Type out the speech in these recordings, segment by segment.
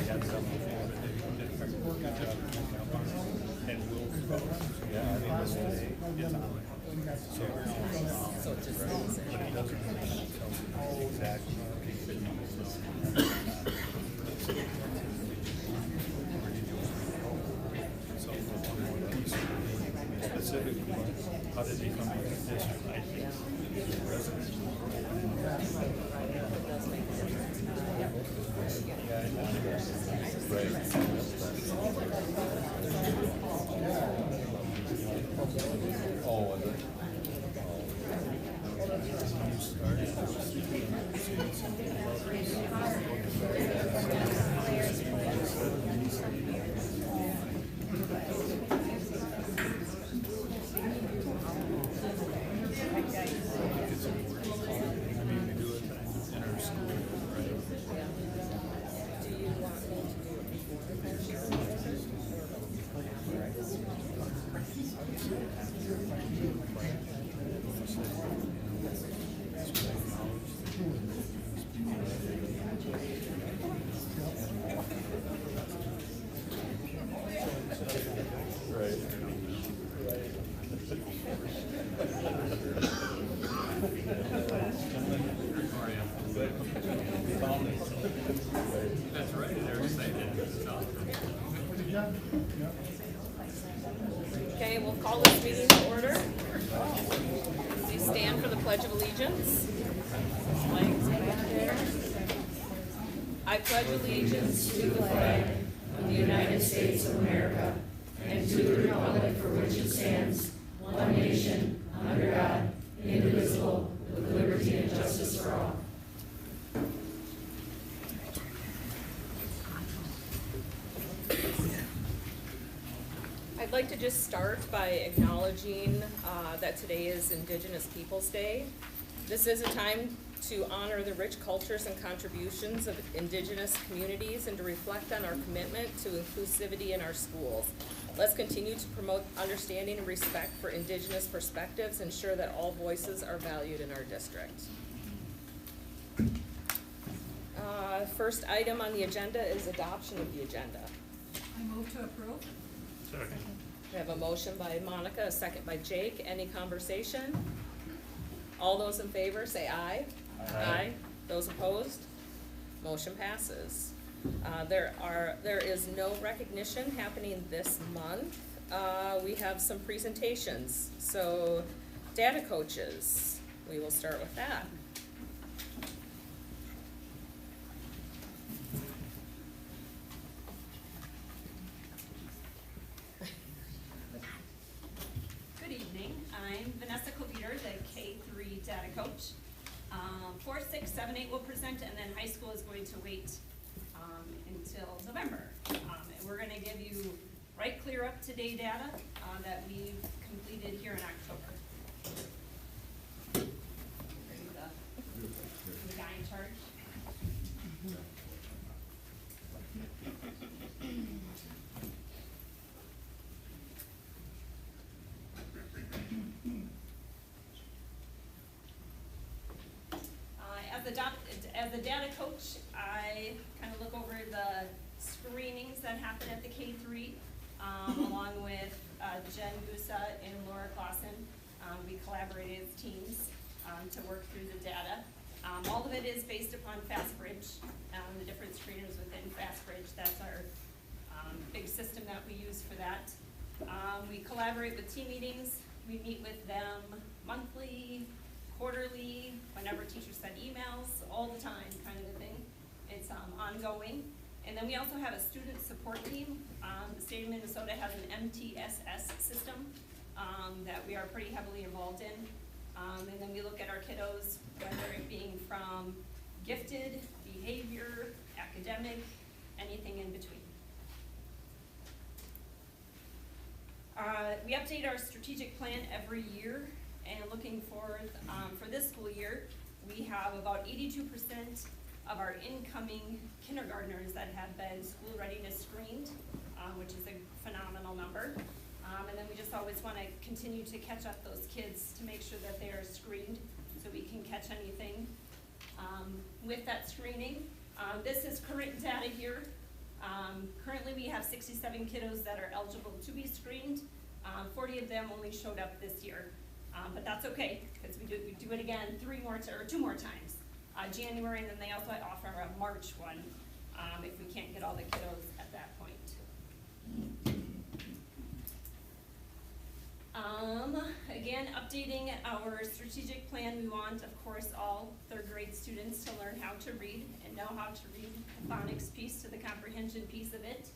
had some before, but they did a good job of coming up on it. And will, yeah, I mean, it's on there. So it just says it. But it doesn't really tell you exactly. So one more piece, specifically, how did they come up with this? I think residents. Oh, was it? That's right, they're excited. Okay, we'll call this meeting to order. Please stand for the Pledge of Allegiance. Flags back there. I pledge allegiance to the flag of the United States of America and to the republic for which it stands, one nation, under God, indivisible, with liberty and justice for all. I'd like to just start by acknowledging that today is Indigenous Peoples Day. This is a time to honor the rich cultures and contributions of Indigenous communities and to reflect on our commitment to inclusivity in our schools. Let's continue to promote understanding and respect for Indigenous perspectives, ensure that all voices are valued in our district. First item on the agenda is adoption of the agenda. I move to approve. Second. We have a motion by Monica, a second by Jake. Any conversation? All those in favor say aye. Aye. Those opposed? Motion passes. There is no recognition happening this month. We have some presentations. So data coaches, we will start with that. Data coach. 4, 6, 7, 8 will present, and then high school is going to wait until November. And we're going to give you right clear up to date data that we've completed here in October. The guy in charge. As a data coach, I kind of look over the screenings that happen at the K-3, along with Jen Gusa and Laura Clausen. We collaborated as teams to work through the data. All of it is based upon FastBridge, the different screeners within FastBridge. That's our big system that we use for that. We collaborate with team meetings. We meet with them monthly, quarterly, whenever teachers send emails, all the time kind of a thing. It's ongoing. And then we also have a student support team. The state of Minnesota has an MTSS system that we are pretty heavily involved in. And then we look at our kiddos, whether it being from gifted, behavior, academic, anything in between. We update our strategic plan every year. And looking forward for this school year, we have about 82% of our incoming kindergartners that have been school readiness screened, which is a phenomenal number. And then we just always want to continue to catch up those kids to make sure that they are screened so we can catch anything with that screening. This is current data here Currently, we have 67 kiddos that are eligible to be screened. 40 of them only showed up this year, but that's okay, because we do it again 2 more times. January, and then they also offer a March one, if we can't get all the kiddos at that point. Again, updating our strategic plan, we want, of course, all third grade students to learn how to read and know how to read the phonics piece to the comprehension piece of it.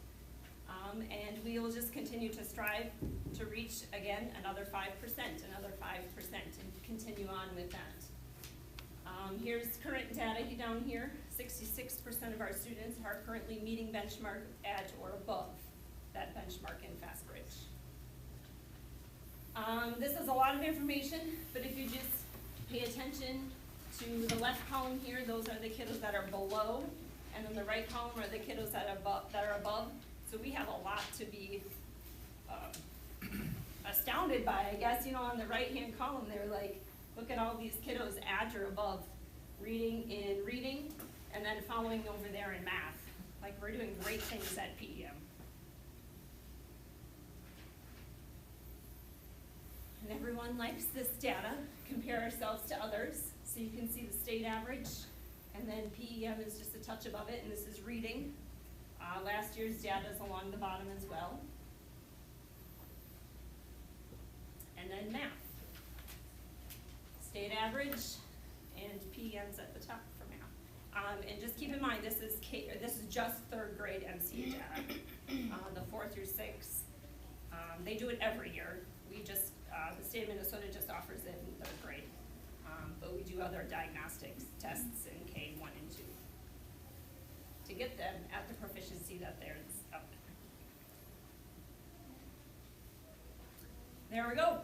And we will just continue to strive to reach, again, another 5%, and continue on with that. Here's current data down here. 66% of our students are currently meeting benchmark at or above that benchmark in FastBridge. This is a lot of information, but if you just pay attention to the left column here, those are the kiddos that are below, and then the right column are the kiddos that are above. So we have a lot to be astounded by, I guess. On the right-hand column, they're like, look at all these kiddos at or above reading, and then following over there in math. Like, we're doing great things at PEM. And everyone likes this data, compare ourselves to others. So you can see the state average, and then PEM is just a touch above it, and this is reading. Last year's data is along the bottom as well. And then math. State average, and PEM's at the top for math. And just keep in mind, this is just third grade MCA data. The 4 through 6, they do it every year. The state of Minnesota just offers it in third grade. But we do other diagnostics tests in K1 and 2 to get them at the proficiency that they're up there. There we go.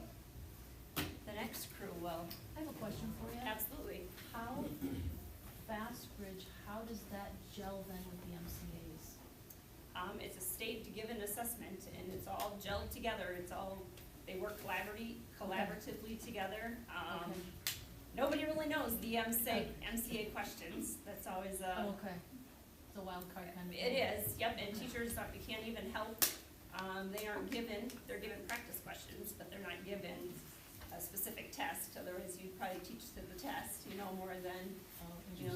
The next crew will. I have a question for you. Absolutely. How, FastBridge, how does that gel then with the MCAs? It's a state-given assessment, and it's all gelled together. They work collaboratively together. Okay. Nobody really knows the MCA questions. That's always a. Oh, okay. It's a wild card kind of thing. It is, yep, and teachers can't even help. They're given practice questions, but they're not given a specific test. Otherwise, you'd probably teach to the test, more than,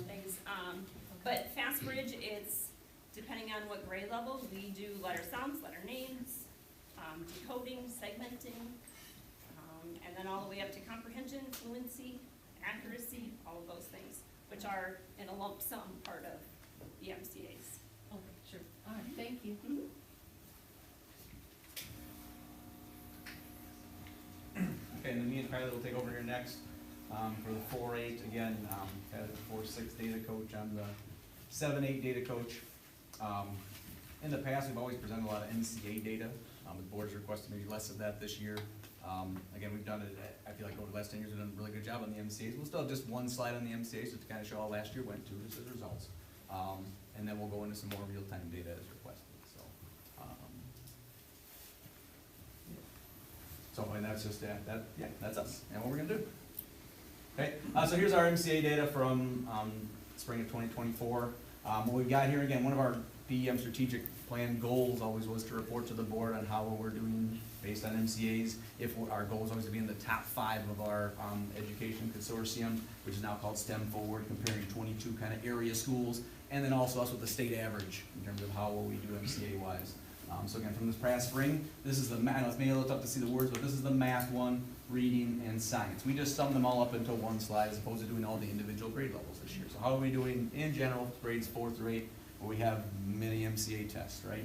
things. But FastBridge, it's depending on what grade level. We do letter sounds, letter names, decoding, segmenting, and then all the way up to comprehension, fluency, accuracy, all of those things, which are in a lump sum part of the MCAs. Okay, sure. All right, thank you. Mm-hmm. Okay, and then me and Kylie will take over here next for the 4-8. Again, had a 4-6 data coach. I'm the 7-8 data coach. In the past, we've always presented a lot of MCA data. The board's requested maybe less of that this year. Again, we've done it, I feel like over the last 10 years, we've done a really good job on the MCAs. We'll still have just one slide on the MCAs just to kind of show how last year went to just as results. And then we'll go into some more real-time data as requested. And that's just that's us and what we're gonna do. Okay, so here's our MCA data from spring of 2024. What we've got here, again, one of our PEM strategic plan goals always was to report to the board on how we're doing based on MCAs. Our goal is always to be in the top 5 of our education consortium, which is now called STEM Forward, comparing 22 kind of area schools, and then also us with the state average in terms of how well we do MCA-wise. So again, from this past spring, this is the math. I know it's maybe a little tough to see the words, but this is the math one, reading, and science. We just summed them all up into one slide as opposed to doing all the individual grade levels this year. So how are we doing in general, grades 4 through 8, where we have many MCA tests, right?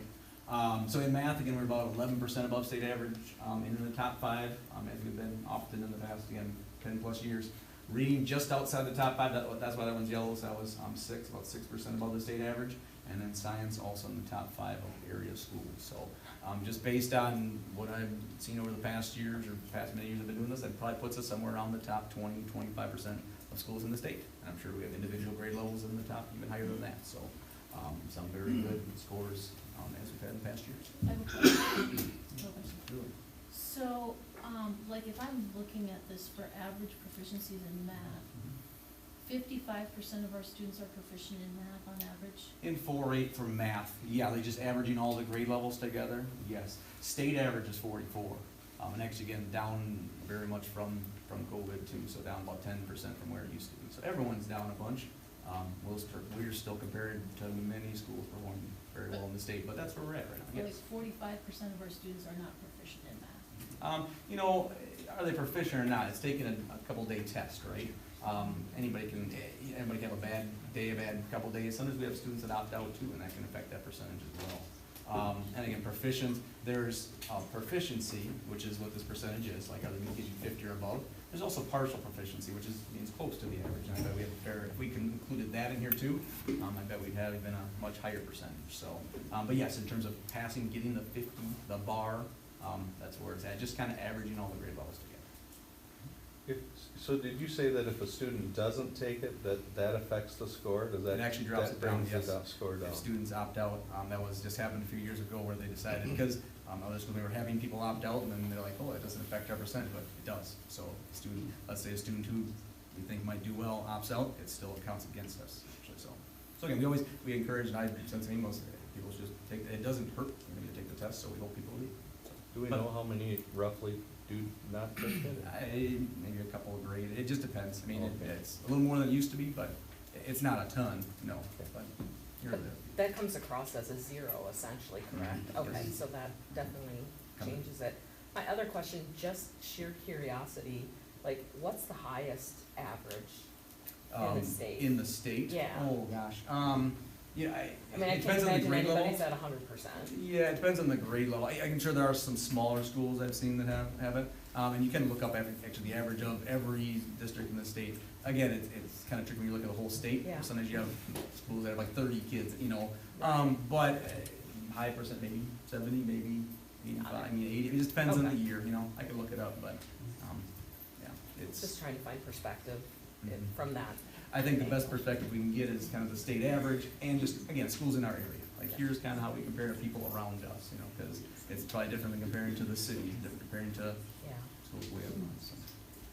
So in math, again, we're about 11% above state average, in the top 5, as we've been often in the past, again, 10 plus years. Reading just outside the top 5, that's why that one's yellow, so that was about 6% above the state average. And then science also in the top 5 of area schools. So just based on what I've seen over the past years or past many years I've been doing this, that probably puts us somewhere around the top 20-25% of schools in the state. And I'm sure we have individual grade levels in the top even higher than that. So some very good scores as we've had in past years. I have a question. So, like if I'm looking at this for average proficiencies in math, 55% of our students are proficient in math on average. In 4-8 for math, yeah, they just averaging all the grade levels together, yes. State average is 44, and actually again, down very much from COVID too, so down about 10% from where it used to be. So everyone's down a bunch. We're still compared to many schools performing very well in the state, but that's where we're at right now, So yes. like 45% of our students are not proficient in math. You know, are they proficient or not? It's taking a couple day test, right? Anybody can have a bad day, a bad couple days. Sometimes we have students that opt out too, and that can affect that percentage as well. And again, there's proficiency, which is what this percentage is, like are they gonna give you 50 or above? There's also partial proficiency, which means close to the average, and I bet we have if we can included that in here too, I bet we'd have even a much higher percentage, so. But yes, in terms of passing, getting the 50, the bar, that's where it's at, just kind of averaging all the grade levels together. So did you say that if a student doesn't take it, that affects the score? Does that? It actually drops it down, yes. That score down. If students opt out, that was just happened a few years ago where they decided, because other schools, they were having people opt out, and then they're like, oh, it doesn't affect our percentage, but it does. So let's say a student who we think might do well opts out, it still counts against us, actually, so. So again, we encourage, and I sense to me, most people should just take, it doesn't hurt, you're gonna take the test, so we hope people leave. So. Do we know how many roughly do not take it? Maybe a couple of grade, it just depends. I mean, Okay. it's a little more than it used to be, but it's not a ton, no. But you're But there. that comes across as a 0 essentially, correct? Mhm. Okay, Yes. so that definitely Come on. changes it. My other question, just sheer curiosity, like what's the highest average in the state? In the state? Yeah. Oh, gosh. Yeah, I mean, I it can't depends on the imagine grade level. anybody's at 100%. Yeah, it depends on the grade level. I'm sure there are some smaller schools I've seen that have it. And you can look up actually the average of every district in the state. Again, it's kind of tricky when you look at the whole state. Yeah. Sometimes you have schools that have like 30 kids, you know. Right. But high percent, maybe 70, maybe 85, I mean 80. It just depends on the Okay. year, you know. I could look it up, but yeah, Just it's. trying to find perspective Mhm. from that. I think the best perspective we can get is kind of the state average and just, again, schools in our area. Like, here's kind of how we compare to people around us, you know, because it's probably different than comparing to the city, different comparing to Yeah. schools way up north, so.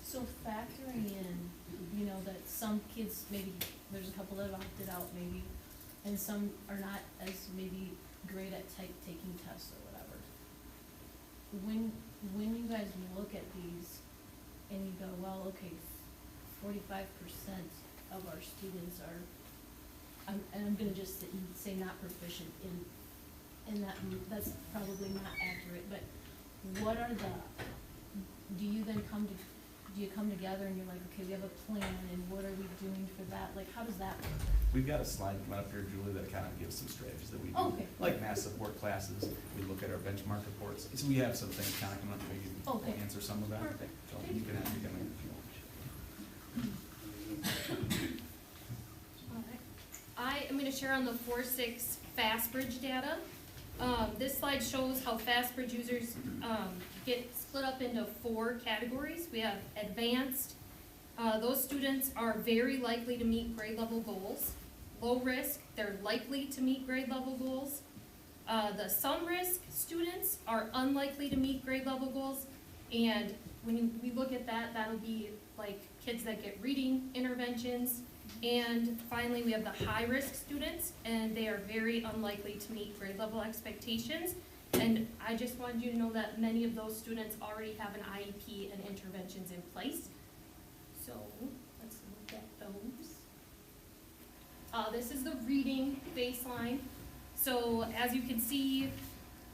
So factoring in, you know, that some kids, maybe, there's a couple that have opted out maybe, and some are not as maybe great at taking tests or whatever. When you guys look at these and you go, well, okay, 45% of our students are, and I'm gonna just say not proficient in that, that's probably not accurate, but what are do you then do you come together and you're like, okay, we have a plan, and what are we doing for that? Like, how does that work? We've got a slide coming up here, Julie, that kind of gives some strategies that we do. Okay. Like math support classes, we look at our benchmark reports. So we have some things kind of coming up, maybe Okay. answer some of that. Perfect. So you can ask them if you want. I am going to share on the 4-6 FastBridge data. This slide shows how FastBridge users get split up into 4 categories. We have advanced. Those students are very likely to meet grade level goals. Low risk, they're likely to meet grade level goals. The some risk students are unlikely to meet grade level goals. And when we look at that, that'll be like kids that get reading interventions. And finally, we have the high-risk students, and they are very unlikely to meet grade level expectations. And I just wanted you to know that many of those students already have an IEP and interventions in place. So let's look at those. This is the reading baseline. So as you can see,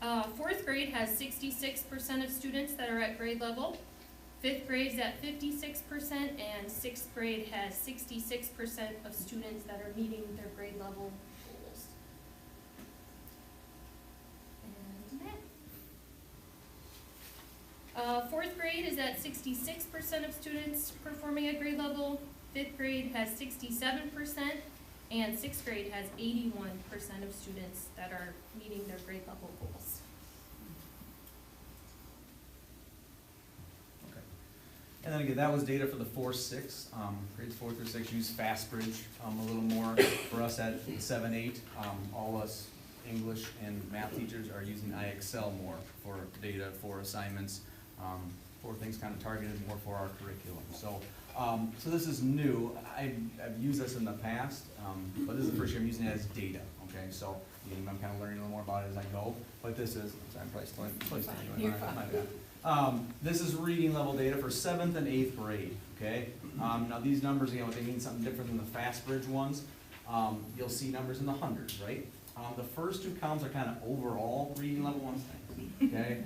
4th grade has 66% of students that are at grade level. 5th grade is at 56%, and 6th grade has 66% of students that are meeting their grade level goals. And 4th grade is at 66% of students performing at grade level. 5th grade has 67%, and 6th grade has 81% of students that are meeting their grade level goals. And then again, that was data for the 4-6, grades 4 through 6 use FastBridge a little more. For us at 7-8, all us English and math teachers are using IXL more for data, for assignments, for things kind of targeted more for our curriculum. So So this is new. I've used this in the past, but this is the first year I'm using it as data, okay? So again, I'm kind of learning a little more about it as I go, but this is, I'm probably still You're fine. my bad. This is reading level data for 7th and 8th grade, okay? Now these numbers, again, what they mean something different than the FastBridge ones. You'll see numbers in the hundreds, right? The first two columns are kind of overall reading level ones, okay?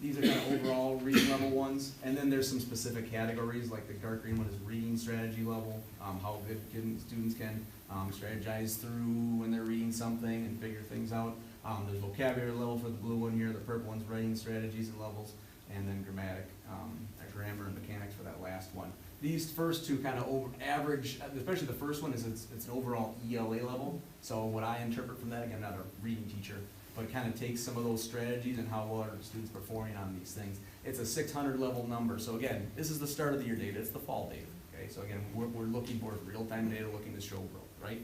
These are kind of overall reading level ones, and then there's some specific categories, like the dark green one is reading strategy level, how good students can strategize through when they're reading something and figure things out. There's vocabulary level for the blue one here, the purple one's writing strategies and levels, and then grammar and mechanics for that last one. These first two kind of average, especially the first one is it's an overall ELA level. So what I interpret from that, again, I'm not a reading teacher, but it kind of takes some of those strategies and how well are students performing on these things. It's a 600 level number. So again, this is the start of the year data, it's the fall data. Okay, so again, we're looking for real-time data, looking to show growth, right?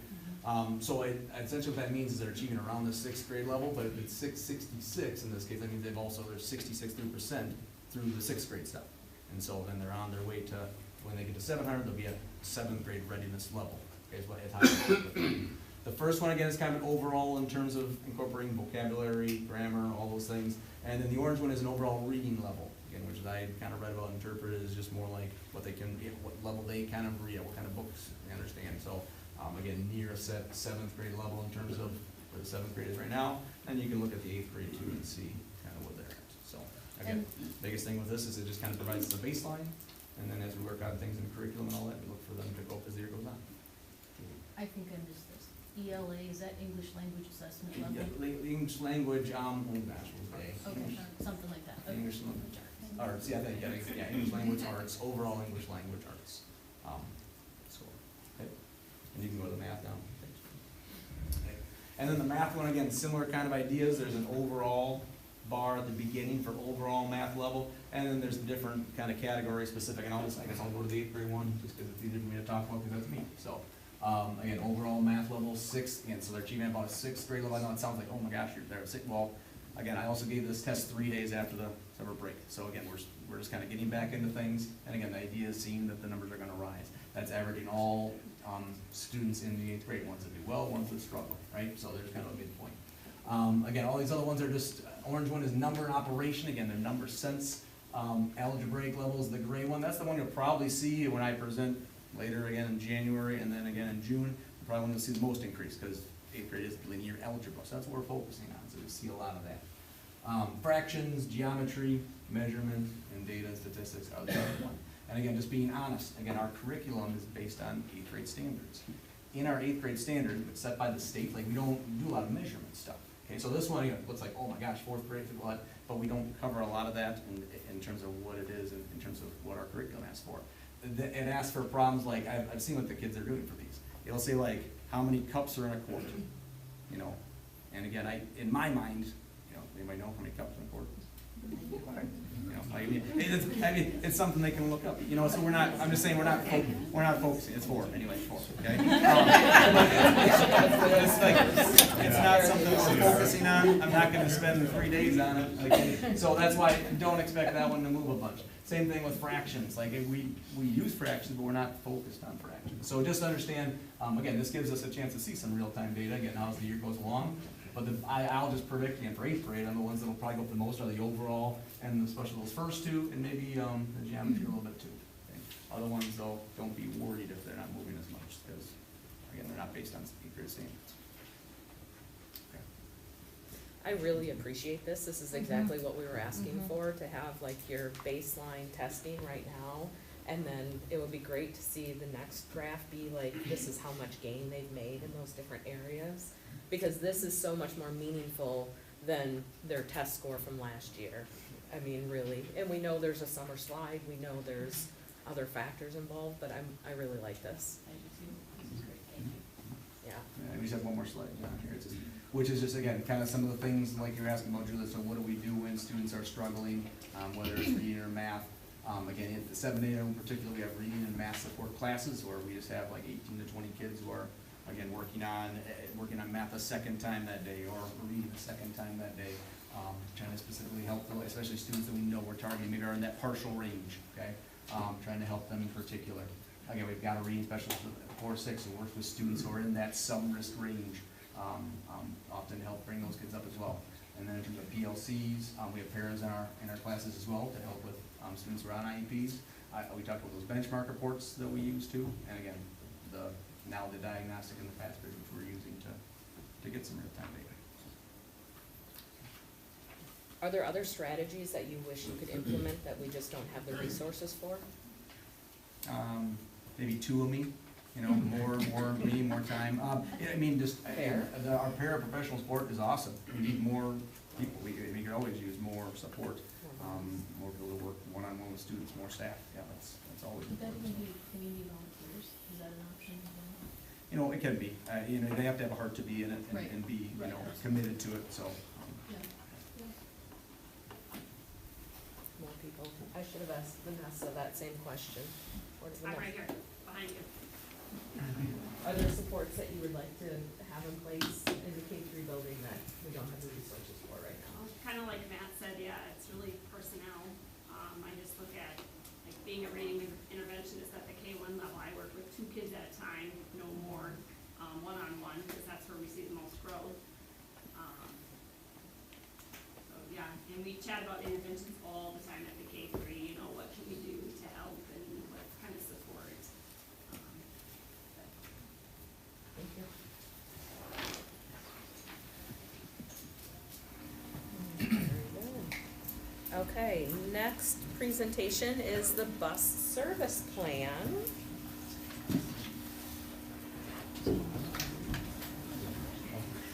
So essentially what that means is they're achieving around the 6th grade level, but if it's 666 in this case, that means they're 66% through the 6th grade stuff. And so then they're on their way to, when they get to 700, they'll be at 7th grade readiness level. Okay, is what it's how the first one, again, is kind of an overall in terms of incorporating vocabulary, grammar, all those things. And then the orange one is an overall reading level, again, which I kind of read about and interpreted is just more like what they can, what level they kind of read, what kind of books they understand. So again, near a 7th grade level in terms of where the 7th grade is right now. And you can look at the 8th grade too and see kind of what they're at. So again, biggest thing with this is it just kind of provides the baseline. And then as we work on things in the curriculum and all that, we look for them to go up as the year goes on. I think I missed this. ELA, is that English language assessment level? Yeah, the English language, oh gosh, what was it? Okay, something like that. Okay. English language arts, yeah, I think, yeah, English language arts, overall English language arts. Score, okay? And you can go to the math now. Okay. And then the math one, again, similar kind of ideas. There's an overall bar at the beginning for overall math level, and then there's different kind of category specific, and I guess I'll go to the 8th grade one, just because it's easier for me to talk about, because that's me, so. Again, overall math level 6, again, so they're achieving about a 6th grade level. I know it sounds like, oh my gosh, you're there at 6. Well, again, I also gave this test 3 days after the summer break. So again, we're just kind of getting back into things. And again, the idea is seeing that the numbers are going to rise. That's averaging all students in the 8th grade, ones that do well, ones that struggle, right? So there's kind of a midpoint. Again, all these other ones are just, orange one is number and operation. Again, they're number sense. Algebraic level is the gray one. That's the one you'll probably see when I present later again in January and then again in June. You're probably going to see the most increase because 8th grade is linear algebra. So that's what we're focusing on. So you see a lot of that. Fractions, geometry, measurement, and data and statistics are the other one. And again, just being honest, again, our curriculum is based on 8th grade standards. In our 8th grade standard, it's set by the state, like we don't do a lot of measurement stuff. Okay, so this one, you know, looks like, oh my gosh, 4th grade, but we don't cover a lot of that in terms of what it is, in terms of what our curriculum asks for. It asks for problems like, I've seen what the kids are doing for these. It'll say like, how many cups are in a quart? You know, and again, in my mind, you know, anybody know how many cups in a quart? You know, I mean, it's something they can look up. You know, so we're not. I'm just saying we're not focusing. It's 4 anyway. 4. Okay. It's not something we're focusing on. I'm not going to spend 3 days on it. Okay? So that's why don't expect that one to move a bunch. Same thing with fractions. Like we use fractions, but we're not focused on fractions. So just understand. Again, this gives us a chance to see some real-time data. Again, as the year goes along. But I'll just predict, again, for 8th grade, the ones that will probably go up the most are the overall, and especially those first two, and maybe the geometry a little bit too. Okay? Other ones, though, don't be worried if they're not moving as much, because, again, they're not based on 8th grade standards. Okay. I really appreciate this. This is exactly what we were asking for, to have like your baseline testing right now. And then it would be great to see the next graph be like, this is how much gain they've made in those different areas. Because this is so much more meaningful than their test score from last year. I mean, really. And we know there's a summer slide. We know there's other factors involved, but I really like this. I do too. This is great. Thank you. Yeah. And we just have one more slide down here. It's just, which is just, again, kind of some of the things like you're asking about, Julia. So what do we do when students are struggling, whether it's reading or math? Again, at the 7th grade in particular, we have reading and math support classes where we just have like 18 to 20 kids who are, again, working on math a second time that day or reading a second time that day, trying to specifically help, especially students that we know we're targeting, maybe are in that partial range, okay? trying to help them in particular. Again, we've got a reading specialist for 4-6 who works with students who are in that some risk range, often help bring those kids up as well. And then in terms of PLCs, we have parents in our classes as well to help with students who are on IEPs. We talked about those benchmark reports that we use too, and again, the diagnostic and the FastBridge which we're using to get some real-time data. Are there other strategies that you wish you could implement that we just don't have the resources for? Maybe 2 of me, you know, more me, more time. I mean, just, our paraprofessional support is awesome. We need more people. We could always use more support, more people to work one-on-one with students, more staff. Yeah, that's always Would that important. even be community volunteers? Is that an option as well? You know, it can be. You know, they have to have a heart to be in it Right. and be, you Right. know, committed to it, so. Yeah. Yeah. More people. I should have asked Vanessa that same question. Or does I'm Vanessa- right here, behind you. Are there supports that you would like to have in place in the K-3 building that we don't have the resources for right now? Kind of like Matt said, yeah, it's really personnel. I just look at, like, being a reading interventionist at the K1 level, I work with 2 kids at a time, no more, one-on-one, because that's where we see the most growth. So, yeah, and we chat about interventions all the time at the K3, you know, what can we do to help and what kind of support. Thank you. Very good. Okay, next presentation is the bus service plan.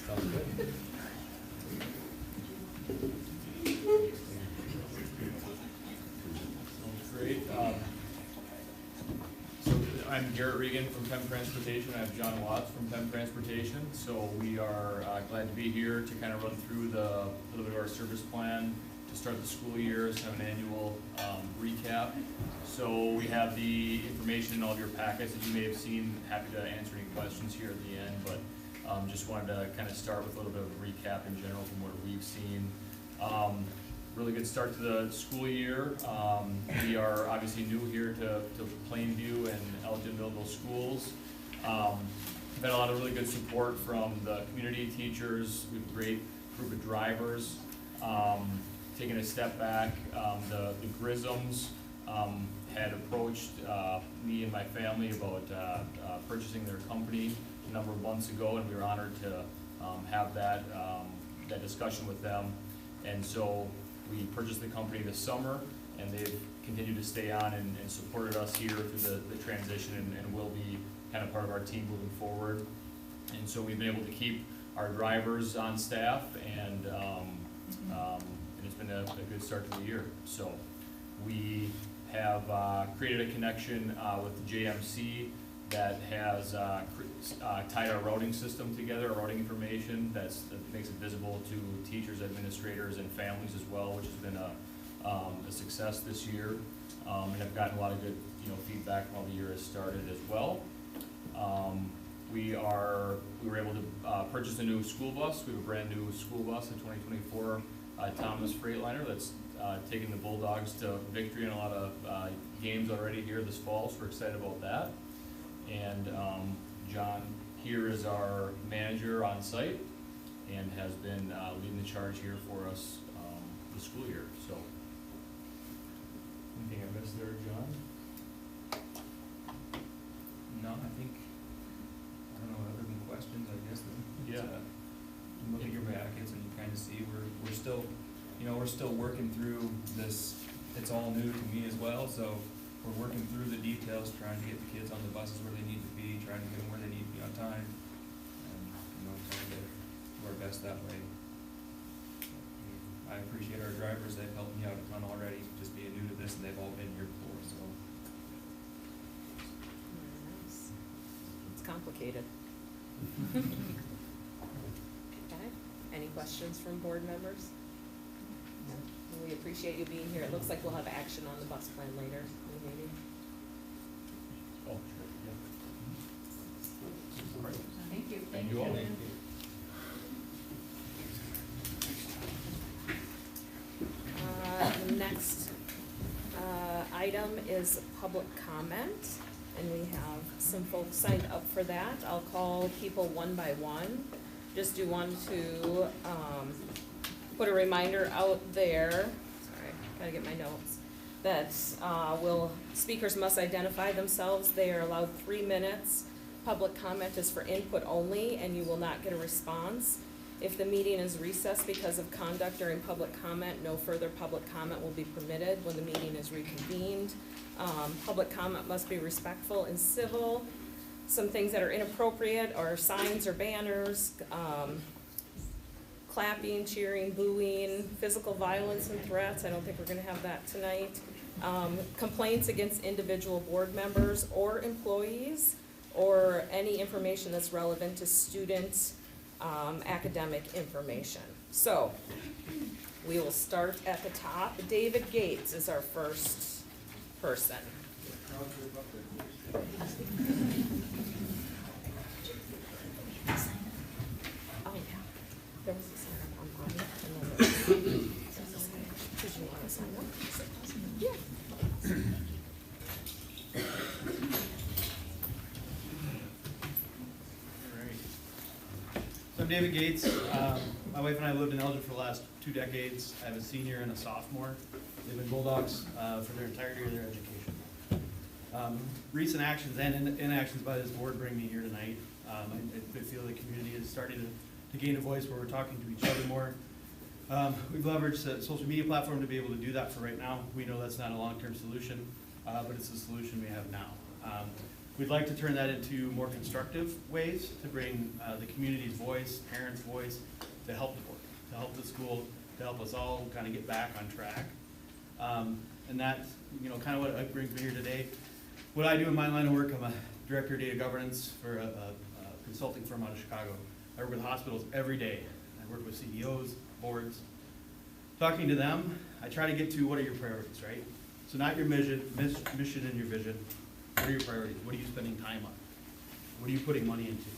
Sounds good. Great. So I'm Garrett Regan from Penn Transportation. I have John Watts from Penn Transportation. So we are glad to be here to kind of run through a little bit of our service plan to start the school year, as kind of an annual recap. So we have the information in all of your packets that you may have seen. Happy to answer any questions here at the end, but just wanted to kind of start with a little bit of a recap in general from what we've seen. Really good start to the school year. We are obviously new here to Plainview and Elgin Millville schools. We've had a lot of really good support from the community teachers. We have a great group of drivers. Taking a step back, the Grisms had approached me and my family about purchasing their company a number of months ago, and we were honored to have that discussion with them. And so we purchased the company this summer, and they've continued to stay on and supported us here through the transition and will be kind of part of our team moving forward. And so we've been able to keep our drivers on staff, and it's been a good start to the year. So we have created a connection with the JMC that has tied our routing system together, our routing information that makes it visible to teachers, administrators, and families as well, which has been a success this year. And I've gotten a lot of good feedback while the year has started as well. We were able to purchase a new school bus. We have a brand new school bus, a 2024 Thomas Freightliner that's taken the Bulldogs to victory in a lot of games already here this fall, so we're excited about that. And John here is our manager on site and has been leading the charge here for us the school year. So, anything I missed there, John? No, I don't know, other than questions, I guess, then. Yeah. You look at your packets and you kind of see we're still, we're still working through this. It's all new to me as well, so we're working through the details, trying to get the kids on the buses where they need to be, trying to get them where they need to be on time, and, trying to do our best that way. I appreciate our drivers, they've helped me out a ton already, just being new to this, and they've all been here before, so. Nice. It's complicated. Okay, any questions from board members? No. We appreciate you being here. It looks like we'll have action on the bus plan later in the meeting. Oh, sure, yeah. All right. Thank you. Thank you all. The Next item item is public comment, and we have some folks signed up for that. I'll call people one by one. Just do want to put a reminder out there, sorry, gotta get my notes, that speakers must identify themselves. They are allowed 3 minutes. Public comment is for input only, and you will not get a response. If the meeting is recessed because of conduct during public comment, no further public comment will be permitted when the meeting is reconvened. Public comment must be respectful and civil. Some things that are inappropriate are signs or banners, clapping, cheering, booing, physical violence and threats. I don't think we're gonna have that tonight. Complaints against individual board members or employees, or any information that's relevant to student academic information. So, we will start at the top. David Gates is our first person. Oh, yeah. There was a sign up on mine, and then there was, did you want to sign up? Yeah. So I'm David Gates. My wife and I lived in Elgin for the last 2 decades. I have a senior and a sophomore. They've been Bulldogs for their entirety of their education. Recent actions and inactions by this board bring me here tonight. I feel the community is starting to gain a voice where we're talking to each other more. We've leveraged the social media platform to be able to do that for right now. We know that's not a long-term solution, but it's the solution we have now. We'd like to turn that into more constructive ways to bring the community's voice, parents' voice, to help the board, to help the school, to help us all kind of get back on track. And that's, kind of what brings me here today. What I do in my line of work, I'm a director of data governance for a consulting firm out of Chicago. I work with hospitals every day. I work with CEOs, boards. Talking to them, I try to get to what are your priorities, right? So not your mission and your vision. What are your priorities? What are you spending time on? What are you putting money into?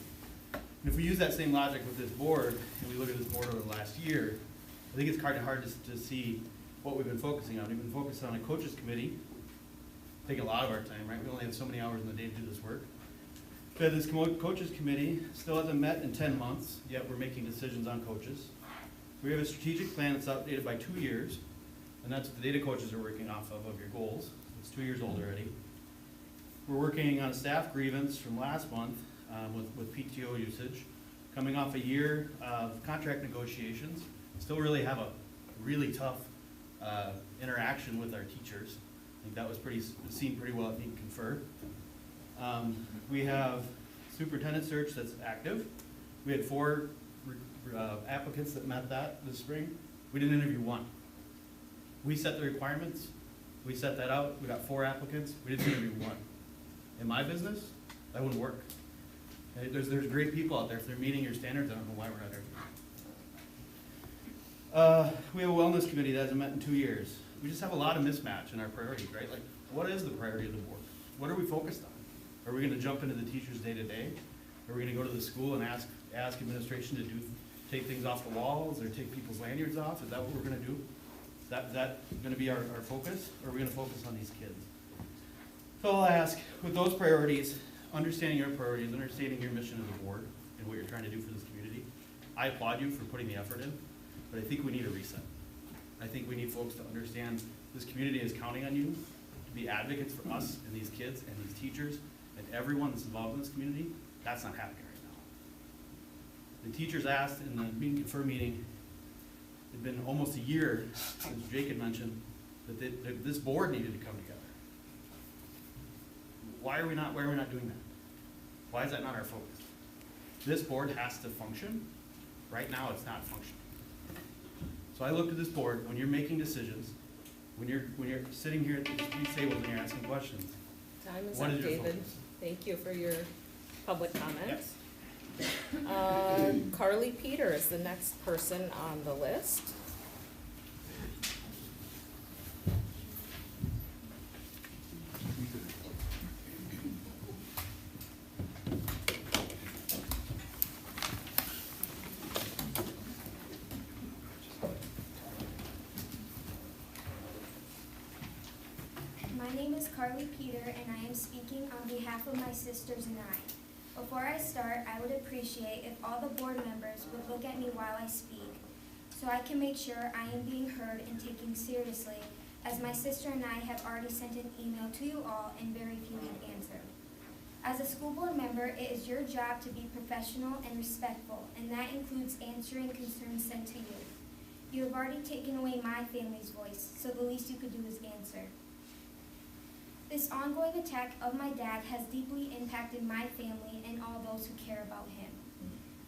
And if we use that same logic with this board, and we look at this board over the last year, I think it's hard to see what we've been focusing on. We've been focusing on a coaches committee, taking a lot of our time, right? We only have so many hours in the day to do this work. But this coaches committee still hasn't met in 10 months, yet we're making decisions on coaches. We have a strategic plan that's outdated by 2 years, and that's what the data coaches are working off of your goals. It's 2 years old already. We're working on a staff grievance from last month with PTO usage, coming off a year of contract negotiations. Still really have a really tough interaction with our teachers. I think that was seen pretty well at Meet and Confer. We have superintendent search that's active. We had 4 applicants that met that this spring. We didn't interview 1. We set the requirements. We set that out. We got 4 applicants. We didn't interview 1. In my business, that wouldn't work. Okay, there's great people out there. If they're meeting your standards, I don't know why we're not there. We have a wellness committee that hasn't met in 2 years. We just have a lot of mismatch in our priorities, right? Like, what is the priority of the board? What are we focused on? Are we gonna jump into the teachers' day-to-day? Are we gonna go to the school and ask administration to take things off the walls or take people's lanyards off? Is that what we're gonna do? Is that gonna be our focus? Or are we gonna focus on these kids? So I'll ask, with those priorities, understanding your priorities, understanding your mission as a board and what you're trying to do for this community, I applaud you for putting the effort in, but I think we need a reset. I think we need folks to understand this community is counting on you to be advocates for us and these kids and these teachers and everyone that's involved in this community. That's not happening right now. The teachers asked in the Meet and Confer meeting, it's been almost a year since Jake had mentioned that this board needed to come together. Why are we not doing that? Why is that not our focus? This board has to function. Right now, it's not functioning. So I look at this board, when you're making decisions, when you're sitting here at these tables and you're asking questions. Time is What up, is your David. focus? Thank you for your public comments. Carly Peter is the next person on the list. My name Carly Peter, and I am speaking on behalf of my sisters and I. Before I start, I would appreciate if all the board members would look at me while I speak, so I can make sure I am being heard and taken seriously, as my sister and I have already sent an email to you all and very few have answered. As a school board member, it is your job to be professional and respectful, and that includes answering concerns sent to you. You have already taken away my family's voice, so the least you could do is answer. This ongoing attack of my dad has deeply impacted my family and all those who care about him.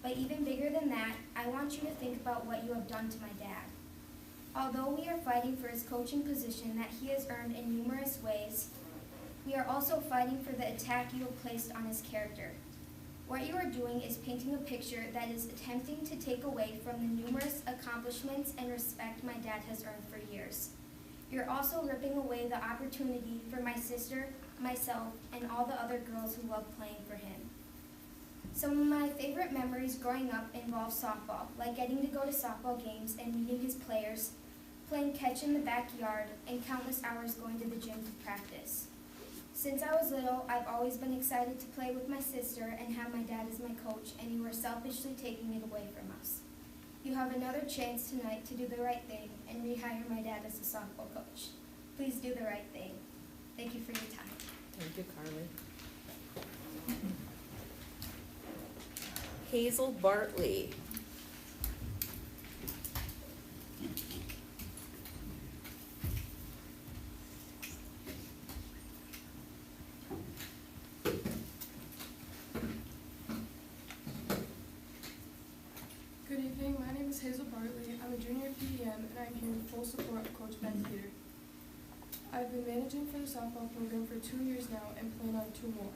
But even bigger than that, I want you to think about what you have done to my dad. Although we are fighting for his coaching position that he has earned in numerous ways, we are also fighting for the attack you have placed on his character. What you are doing is painting a picture that is attempting to take away from the numerous accomplishments and respect my dad has earned for years. You're also ripping away the opportunity for my sister, myself, and all the other girls who love playing for him. Some of my favorite memories growing up involve softball, like getting to go to softball games and meeting his players, playing catch in the backyard, and countless hours going to the gym to practice. Since I was little, I've always been excited to play with my sister and have my dad as my coach, and you are selfishly taking it away from us. You have another chance tonight to do the right thing and rehire my dad as a softball coach. Please do the right thing. Thank you for your time. Thank you, Carly. Hazel Bartley. Good evening, my name is Hazel Bartley. I'm a junior at PEM and I'm here in full support of Coach Ben Peter. I've been managing for the softball program for 2 years now and plan on 2 more.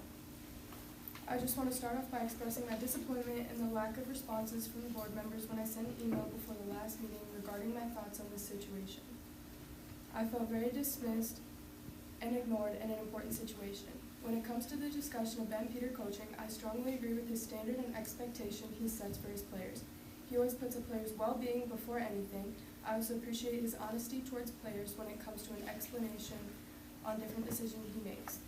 I just want to start off by expressing my disappointment in the lack of responses from the board members when I sent an email before the last meeting regarding my thoughts on this situation. I felt very dismissed and ignored in an important situation. When it comes to the discussion of Ben Peter coaching, I strongly agree with his standard and expectation he sets for his players. He always puts a player's well-being before anything. I also appreciate his honesty towards players when it comes to an explanation on different decisions he makes.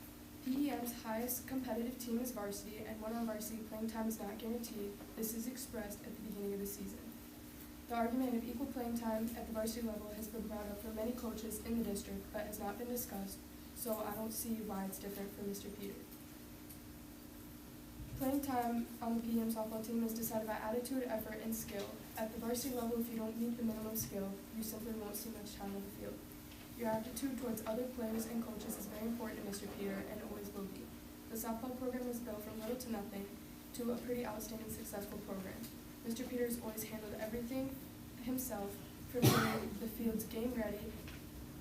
PEM's highest competitive team is varsity, and when on varsity playing time is not guaranteed, this is expressed at the beginning of the season. The argument of equal playing time at the varsity level has been brought up for many coaches in the district, but has not been discussed, so I don't see why it's different for Mr. Peter. Playing time on the PEM softball team is decided by attitude, effort, and skill. At the varsity level, if you don't meet the minimum skill, you simply won't see much time on the field. Your attitude towards other players and coaches is very important to Mr. Peter, and always will be. The softball program was built from little to nothing to a pretty outstanding successful program. Mr. Peter has always handled everything himself, from getting the fields game ready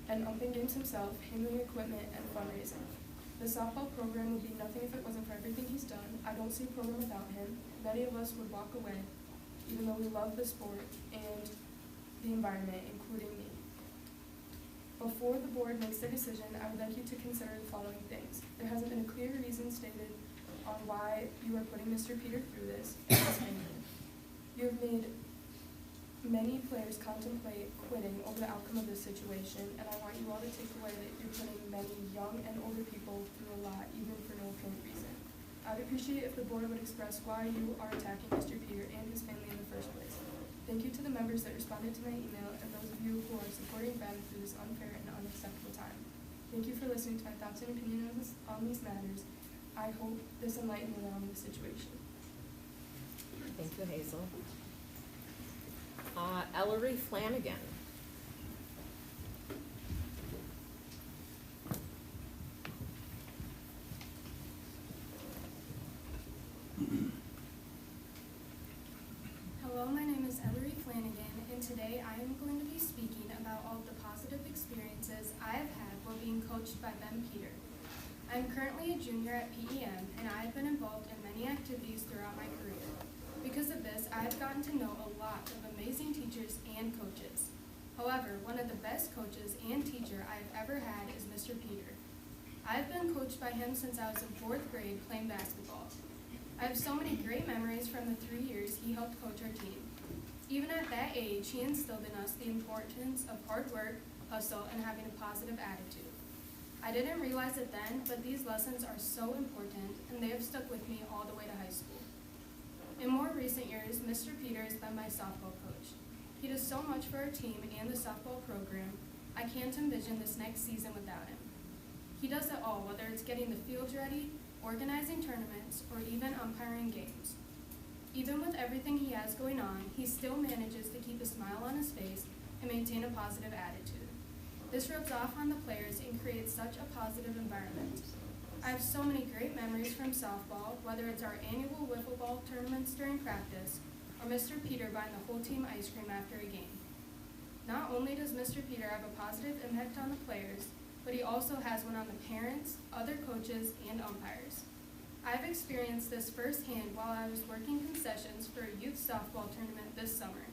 and umping games himself, handling equipment, and fundraising. The softball program would be nothing if it wasn't for everything he's done. I don't see a program without him. Many of us would walk away, even though we love the sport and the environment, including me. Before the board makes their decision, I would like you to consider the following things. There hasn't been a clear reason stated on why you are putting Mr. Peter through this, and his family. You have made many players contemplate quitting over the outcome of this situation, and I want you all to take away that you're putting many young and older people through a lot, even for no apparent reason. I'd appreciate if the board would express why you are attacking Mr. Peter and his family in the first place. Thank you to the members that responded to my email and those of you who are supporting Ben through this unfair and unacceptable time. Thank you for listening to my thoughts and opinions on these matters. I hope this enlightened you on the situation. Thank you, Hazel. Ellery Flanagan. Hello, my name is Ellery Flanagan, and today I am going to be speaking about all of the positive experiences I have had while being coached by Ben Peter. I am currently a junior at PEM, and I have been involved in many activities throughout my career. Because of this, I have gotten to know a lot of amazing teachers and coaches. However, one of the best coaches and teacher I have ever had is Mr. Peter. I have been coached by him since I was in 4th grade playing basketball. I have so many great memories from the 3 years he helped coach our team. Even at that age, he instilled in us the importance of hard work, hustle, and having a positive attitude. I didn't realize it then, but these lessons are so important, and they have stuck with me all the way to high school. In more recent years, Mr. Peter has been my softball coach. He does so much for our team and the softball program. I can't envision this next season without him. He does it all, whether it's getting the fields ready, organizing tournaments, or even umpiring games. Even with everything he has going on, he still manages to keep a smile on his face and maintain a positive attitude. This rubs off on the players and creates such a positive environment. I have so many great memories from softball, whether it's our annual wiffle ball tournaments during practice, or Mr. Peter buying the whole team ice cream after a game. Not only does Mr. Peter have a positive impact on the players, but he also has one on the parents, other coaches, and umpires. I've experienced this firsthand while I was working concessions for a youth softball tournament this summer.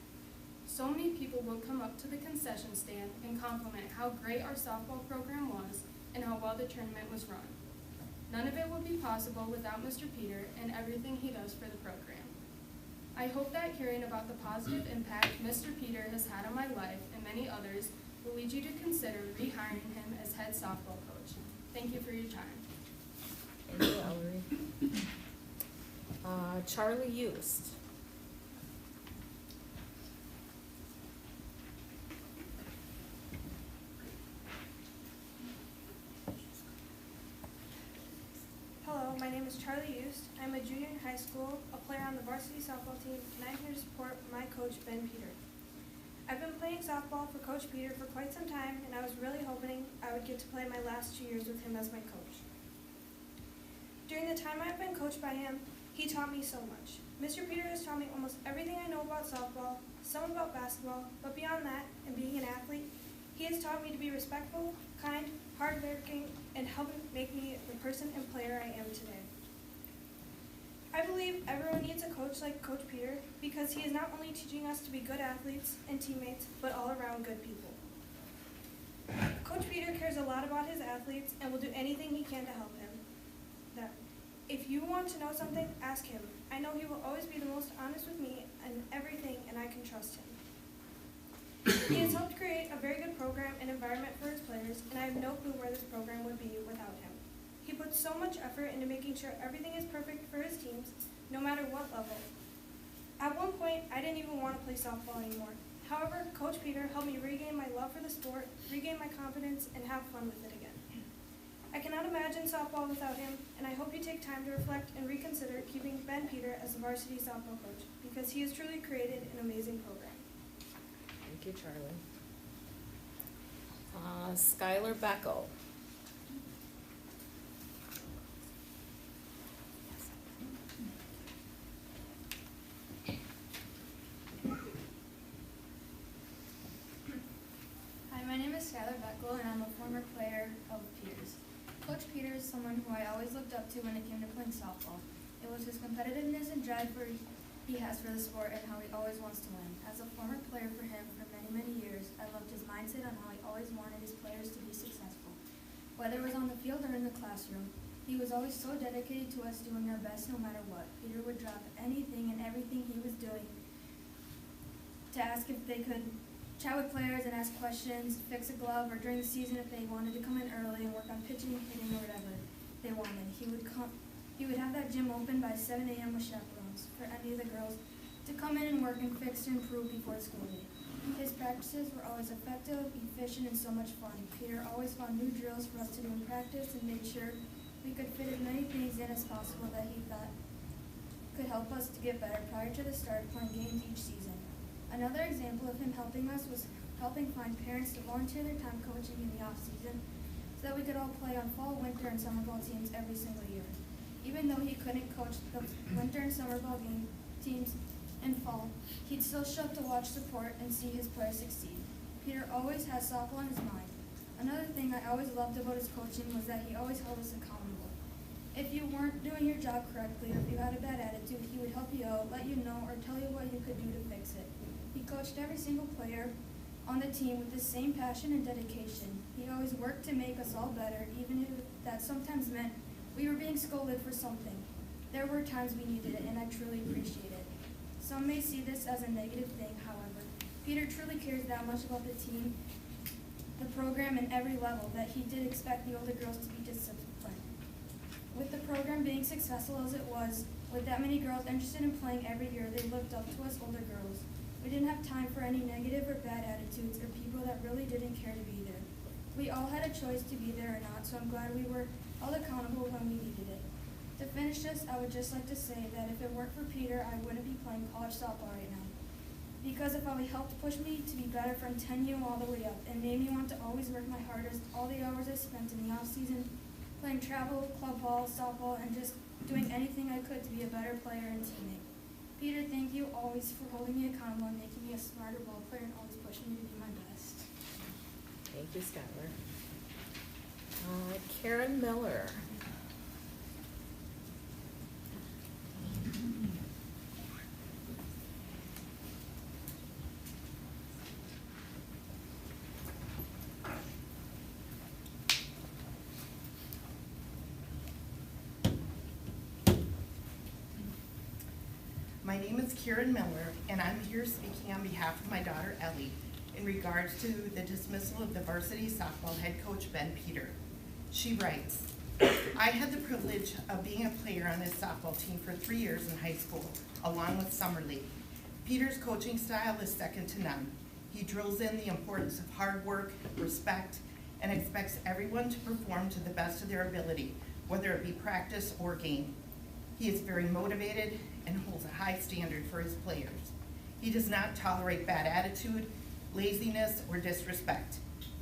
So many people would come up to the concession stand and compliment how great our softball program was and how well the tournament was run. None of it would be possible without Mr. Peter and everything he does for the program. I hope that hearing about the positive impact Mr. Peter has had on my life and many others will lead you to consider rehiring him as head softball coach. Thank you for your time. Thank you, Ellery. Charlie Eust. Hello, my name is Charlie Eust. I'm a junior in high school, a player on the varsity softball team, and I'm here to support my coach, Ben Peter. I've been playing softball for Coach Peter for quite some time, and I was really hoping I would get to play my last 2 years with him as my coach. During the time I've been coached by him, he taught me so much. Mr. Peter has taught me almost everything I know about softball, some about basketball, but beyond that, and being an athlete, he has taught me to be respectful, kind, hardworking, and helping make me the person and player I am today. I believe everyone needs a coach like Coach Peter because he is not only teaching us to be good athletes and teammates, but all around good people. Coach Peter cares a lot about his athletes and will do anything he can to help them. If you want to know something, ask him. I know he will always be the most honest with me and everything, and I can trust him. He has helped create a very good program and environment for his players, and I have no clue where this program would be without him. He puts so much effort into making sure everything is perfect for his teams, no matter what level. At one point, I didn't even want to play softball anymore. However, Coach Peter helped me regain my love for the sport, regain my confidence, and have fun with it again. I cannot imagine softball without him, and I hope you take time to reflect and reconsider keeping Ben Peter as the varsity softball coach, because he has truly created an amazing program. Thank you, Charlie. Skylar Beckel. Hi, my name is Skylar Beckel, and I'm a former player of Peters. Coach Peter is someone who I always looked up to when it came to playing softball. It was his competitiveness and drive he has for the sport and how he always wants to win. As a former player for him for many, many years, I loved his mindset on how he always wanted his players to be successful. Whether it was on the field or in the classroom, he was always so dedicated to us doing our best no matter what. Peter would drop anything and everything he was doing to ask if they could chat with players and ask questions, fix a glove, or during the season if they wanted to come in early and work on pitching, hitting, or whatever they wanted. He would have that gym open by 7 a.m. with chaperones for any of the girls to come in and work and fix to improve before the school day. His practices were always effective, efficient, and so much fun. Peter always found new drills for us to do in practice and made sure we could fit as many things in as possible that he thought could help us to get better prior to the start of playing games each season. Another example of him helping us was helping find parents to volunteer their time coaching in the off-season so that we could all play on fall, winter, and summer ball teams every single year. Even though he couldn't coach the winter and summer ball game teams in fall, he'd still show up to watch, support, and see his players succeed. Peter always had softball on his mind. Another thing I always loved about his coaching was that he always held us accountable. If you weren't doing your job correctly or if you had a bad attitude, he would help you out, let you know, or tell you what you could do to fix it. He coached every single player on the team with the same passion and dedication. He always worked to make us all better, even if that sometimes meant we were being scolded for something. There were times we needed it, and I truly appreciate it. Some may see this as a negative thing, however. Peter truly cares that much about the team the program in every level that he did expect the older girls to be disciplined. With the program being successful as it was, with that many girls interested in playing every year, they looked up to us older girls. We didn't have time for any negative or bad attitudes or people that really didn't care to be there. We all had a choice to be there or not, so I'm glad we were held accountable when we needed it. To finish this, I would just like to say that if it weren't for Peter, I wouldn't be playing college softball right now. Because of how he helped push me to be better from 10U all the way up and made me want to always work my hardest all the hours I spent in the off season playing travel, club ball, softball, and just doing anything I could to be a better player and teammate. Peter, thank you always for holding me accountable and making me a smarter ball player and always pushing me to be my best. Thank you, Skylar. Karen Miller. My name is Karen Miller, and I'm here speaking on behalf of my daughter Ellie in regards to the dismissal of the varsity softball head coach Ben Peter. She writes, I had the privilege of being a player on this softball team for 3 years in high school, along with summer league. Peter's coaching style is second to none. He drills in the importance of hard work, respect, and expects everyone to perform to the best of their ability, whether it be practice or game. He is very motivated and holds a high standard for his players. He does not tolerate bad attitude, laziness, or disrespect.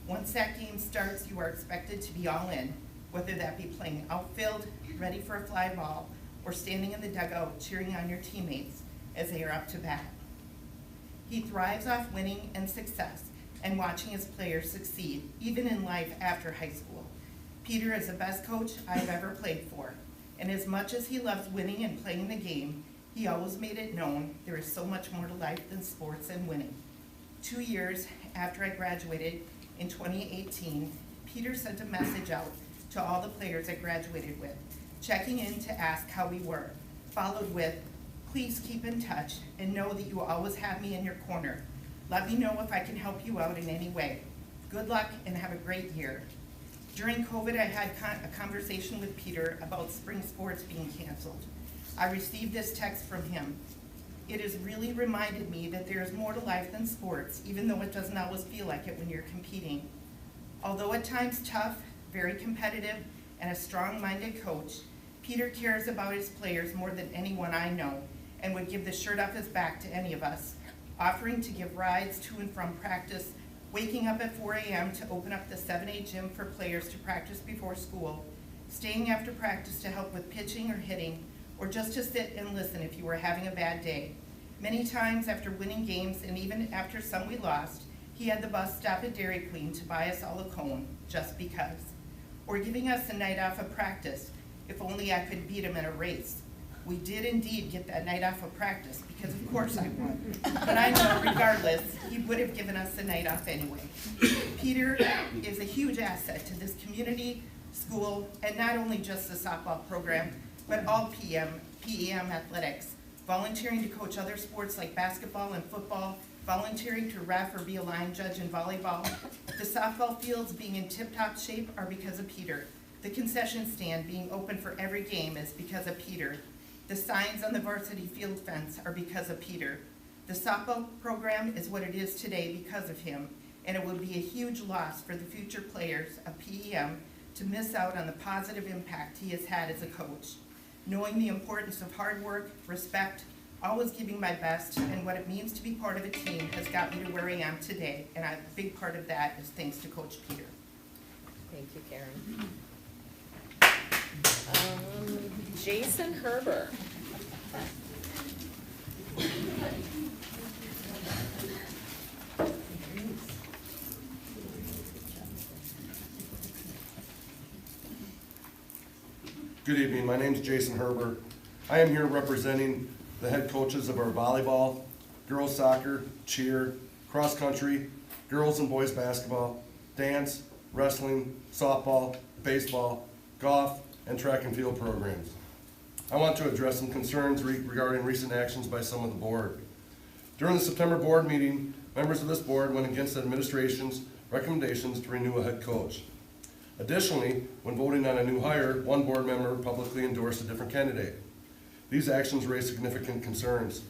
Once that game starts, you are expected to be all in, whether that be playing outfield, ready for a fly ball, or standing in the dugout cheering on your teammates as they are up to bat. He thrives off winning and success and watching his players succeed, even in life after high school. Peter is the best coach I've ever played for, and as much as he loves winning and playing the game, he always made it known there is so much more to life than sports and winning. 2 years after I graduated in 2018, Peter sent a message out to all the players I graduated with, checking in to ask how we were, followed with, please keep in touch and know that you always have me in your corner. Let me know if I can help you out in any way. Good luck and have a great year. During COVID, I had a conversation with Peter about spring sports being canceled. I received this text from him. It has really reminded me that there is more to life than sports, even though it doesn't always feel like it when you're competing. Although at times tough, very competitive, and a strong-minded coach, Peter cares about his players more than anyone I know and would give the shirt off his back to any of us, offering to give rides to and from practice, waking up at 4 a.m. to open up the 7A gym for players to practice before school, staying after practice to help with pitching or hitting, or just to sit and listen if you were having a bad day. Many times after winning games, and even after some we lost, he had the bus stop at Dairy Queen to buy us all a cone, just because. Or giving us a night off of practice, if only I could beat him in a race. We did indeed get that night off of practice, because of course I won. But I know regardless, he would have given us the night off anyway. Peter is a huge asset to this community, school, and not only just the softball program, but all PEM athletics, volunteering to coach other sports like basketball and football, volunteering to ref or be a line judge in volleyball. The softball fields being in tip-top shape are because of Peter. The concession stand being open for every game is because of Peter. The signs on the varsity field fence are because of Peter. The softball program is what it is today because of him, and it would be a huge loss for the future players of PEM to miss out on the positive impact he has had as a coach. Knowing the importance of hard work, respect, always giving my best, and what it means to be part of a team has got me to where I am today, and a big part of that is thanks to Coach Peter. Thank you, Karen. Jason Herber. Good evening, my name is Jason Herber. I am here representing the head coaches of our volleyball, girls soccer, cheer, cross country, girls and boys basketball, dance, wrestling, softball, baseball, golf, and track and field programs. I want to address some concerns regarding recent actions by some of the board. During the September board meeting, members of this board went against the administration's recommendations to renew a head coach. Additionally, when voting on a new hire, one board member publicly endorsed a different candidate. These actions raise significant concerns.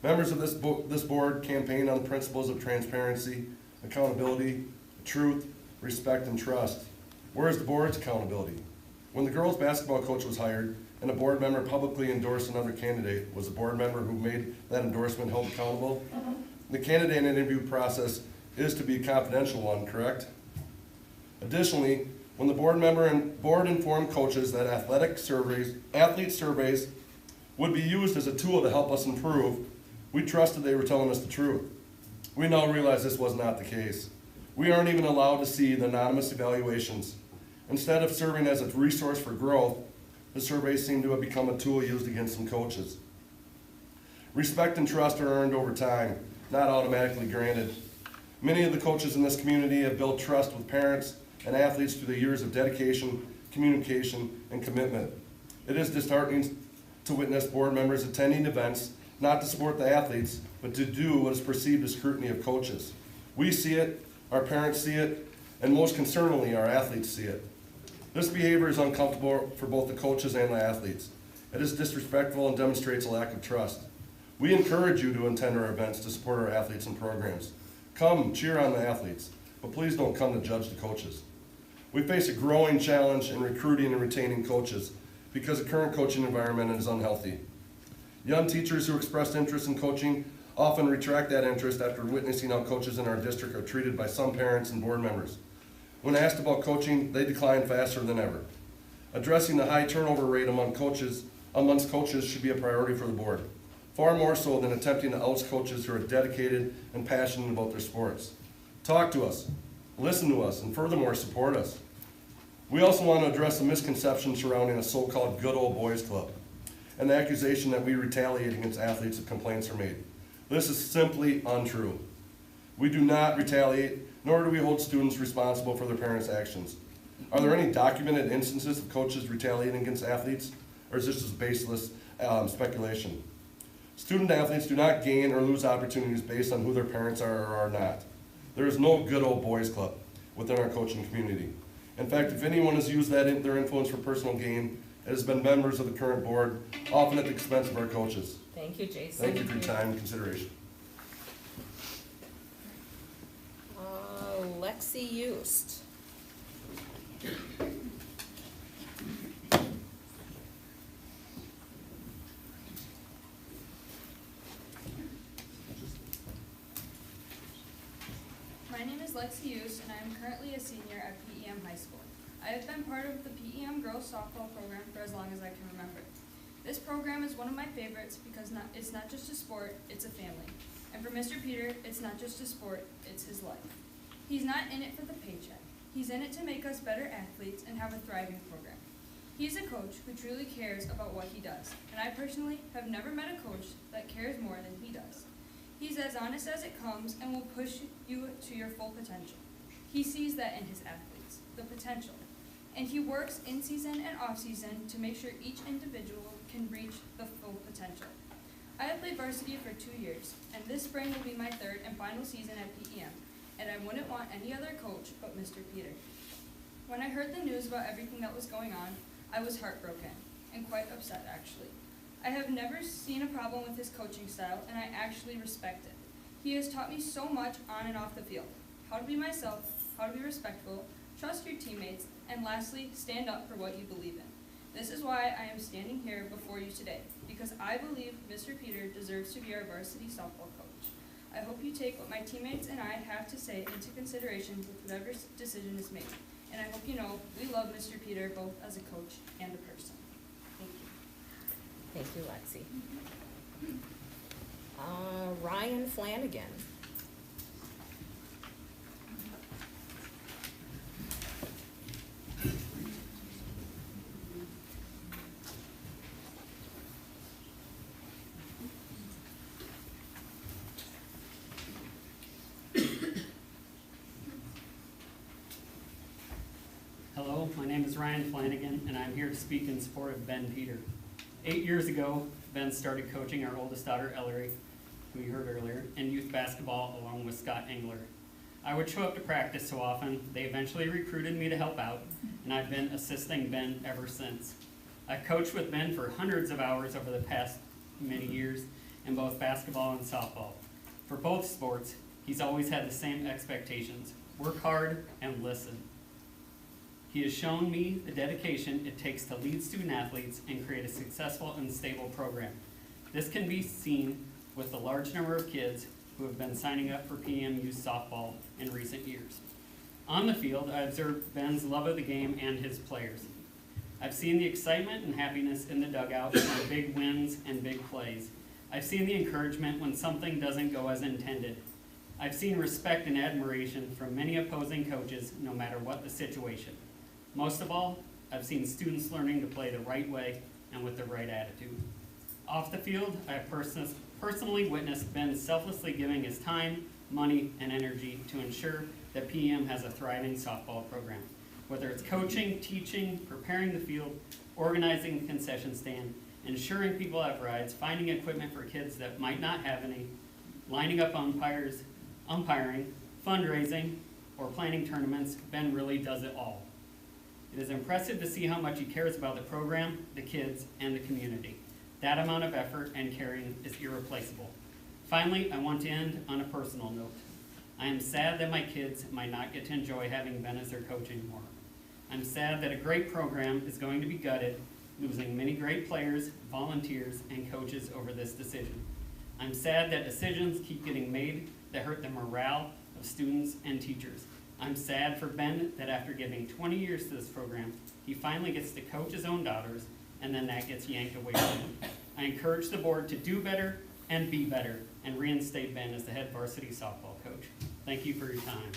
Members of this board campaign on the principles of transparency, accountability, truth, respect, and trust. Where is the board's accountability? When the girls' basketball coach was hired and a board member publicly endorsed another candidate, was the board member who made that endorsement held accountable? The candidate interview process is to be a confidential one, correct? Additionally, when the board informed coaches that athlete surveys would be used as a tool to help us improve, we trusted they were telling us the truth. We now realize this was not the case. We aren't even allowed to see the anonymous evaluations. Instead of serving as a resource for growth, the surveys seem to have become a tool used against some coaches. Respect and trust are earned over time, not automatically granted. Many of the coaches in this community have built trust with parents and athletes through the years of dedication, communication, and commitment. It is disheartening to witness board members attending events not to support the athletes, but to do what is perceived as scrutiny of coaches. We see it, our parents see it, and most concerningly, our athletes see it. This behavior is uncomfortable for both the coaches and the athletes. It is disrespectful and demonstrates a lack of trust. We encourage you to attend our events to support our athletes and programs. Come cheer on the athletes, but please don't come to judge the coaches. We face a growing challenge in recruiting and retaining coaches because the current coaching environment is unhealthy. Young teachers who expressed interest in coaching often retract that interest after witnessing how coaches in our district are treated by some parents and board members. When asked about coaching, they decline faster than ever. Addressing the high turnover rate amongst coaches should be a priority for the board, far more so than attempting to oust coaches who are dedicated and passionate about their sports. Talk to us, listen to us, and furthermore, support us. We also want to address the misconception surrounding a so-called good old boys club and the accusation that we retaliate against athletes if complaints are made. This is simply untrue. We do not retaliate, nor do we hold students responsible for their parents' actions. Are there any documented instances of coaches retaliating against athletes, or is this just baseless speculation? Student athletes do not gain or lose opportunities based on who their parents are or are not. There is no good old boys club within our coaching community. In fact, if anyone has used their influence for personal gain, it has been members of the current board, often at the expense of our coaches. Thank you, Jason. Thank you for your time and consideration. Lexi Yost. My name is Lexi Yost, and I am currently a senior at PEM High School. I have been part of the PEM girls softball program for as long as I can remember. This program is one of my favorites because it's not just a sport, it's a family. And for Mr. Peter, it's not just a sport, it's his life. He's not in it for the paycheck. He's in it to make us better athletes and have a thriving program. He's a coach who truly cares about what he does, and I personally have never met a coach that cares more than he does. He's as honest as it comes and will push you to your full potential. He sees that in his athletes, the potential. And he works in season and off season to make sure each individual can reach the full potential. I have played varsity for 2 years, and this spring will be my third and final season at PEM, and I wouldn't want any other coach but Mr. Peter. When I heard the news about everything that was going on, I was heartbroken, and quite upset actually. I have never seen a problem with his coaching style, and I actually respect it. He has taught me so much on and off the field. How to be myself, how to be respectful, trust your teammates, and lastly, stand up for what you believe in. This is why I am standing here before you today, because I believe Mr. Peter deserves to be our varsity softball coach. I hope you take what my teammates and I have to say into consideration with whatever decision is made. And I hope you know we love Mr. Peter both as a coach and a person. Thank you. Thank you, Lexi. Ryan Flanagan. Hello, my name is Ryan Flanagan, and I'm here to speak in support of Ben Peter. 8 years ago, Ben started coaching our oldest daughter, Ellery, who you heard earlier, in youth basketball along with Scott Engler. I would show up to practice so often, they eventually recruited me to help out, and I've been assisting Ben ever since. I've coached with Ben for hundreds of hours over the past many years in both basketball and softball. For both sports, he's always had the same expectations: work hard and listen. He has shown me the dedication it takes to lead student athletes and create a successful and stable program. This can be seen with the large number of kids who have been signing up for PM youth softball in recent years. On the field, I observed Ben's love of the game and his players. I've seen the excitement and happiness in the dugout on big wins and big plays. I've seen the encouragement when something doesn't go as intended. I've seen respect and admiration from many opposing coaches, no matter what the situation. Most of all, I've seen students learning to play the right way and with the right attitude. Off the field, I have personally witnessed Ben selflessly giving his time, money, and energy to ensure that PM has a thriving softball program. Whether it's coaching, teaching, preparing the field, organizing the concession stand, ensuring people have rides, finding equipment for kids that might not have any, lining up umpires, umpiring, fundraising, or planning tournaments, Ben really does it all. It is impressive to see how much he cares about the program, the kids, and the community. That amount of effort and caring is irreplaceable. Finally, I want to end on a personal note. I am sad that my kids might not get to enjoy having Ben as their coach anymore. I'm sad that a great program is going to be gutted, losing many great players, volunteers, and coaches over this decision. I'm sad that decisions keep getting made that hurt the morale of students and teachers. I'm sad for Ben that after giving 20 years to this program, he finally gets to coach his own daughters, and then that gets yanked away from him. I encourage the board to do better and be better, and reinstate Ben as the head varsity softball coach. Thank you for your time.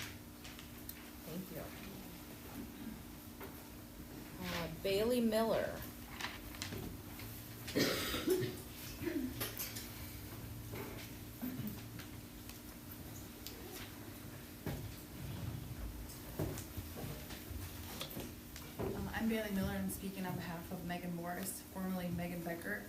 Thank you. Bailey Miller. I'm Bailey Miller and I'm speaking on behalf of Megan Morris, formerly Megan Becker.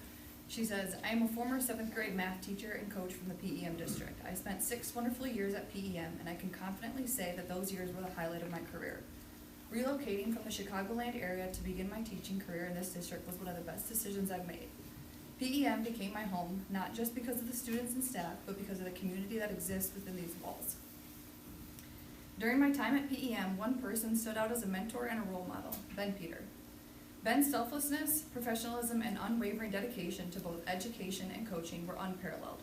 She says, I am a former 7th grade math teacher and coach from the PEM district. I spent 6 wonderful years at PEM and I can confidently say that those years were the highlight of my career. Relocating from the Chicagoland area to begin my teaching career in this district was one of the best decisions I've made. PEM became my home, not just because of the students and staff, but because of the community that exists within these walls. During my time at PEM, one person stood out as a mentor and a role model, Ben Peter. Ben's selflessness, professionalism, and unwavering dedication to both education and coaching were unparalleled.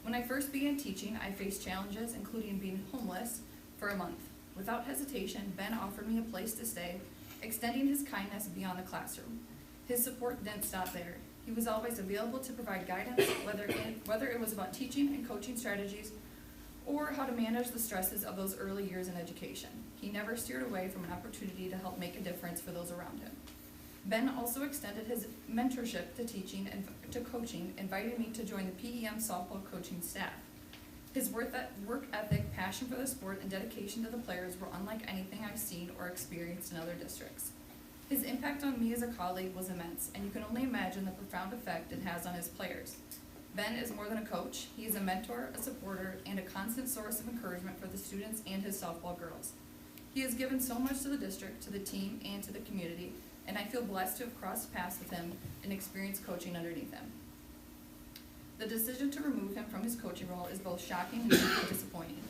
When I first began teaching, I faced challenges, including being homeless for a month. Without hesitation, Ben offered me a place to stay, extending his kindness beyond the classroom. His support didn't stop there. He was always available to provide guidance, whether it was about teaching and coaching strategies or how to manage the stresses of those early years in education. He never steered away from an opportunity to help make a difference for those around him. Ben also extended his mentorship to teaching and to coaching, inviting me to join the PEM softball coaching staff. His work ethic, passion for the sport, and dedication to the players were unlike anything I've seen or experienced in other districts. His impact on me as a colleague was immense, and you can only imagine the profound effect it has on his players. Ben is more than a coach. He is a mentor, a supporter, and a constant source of encouragement for the students and his softball girls. He has given so much to the district, to the team, and to the community, and I feel blessed to have crossed paths with him and experienced coaching underneath him. The decision to remove him from his coaching role is both shocking and deeply disappointing.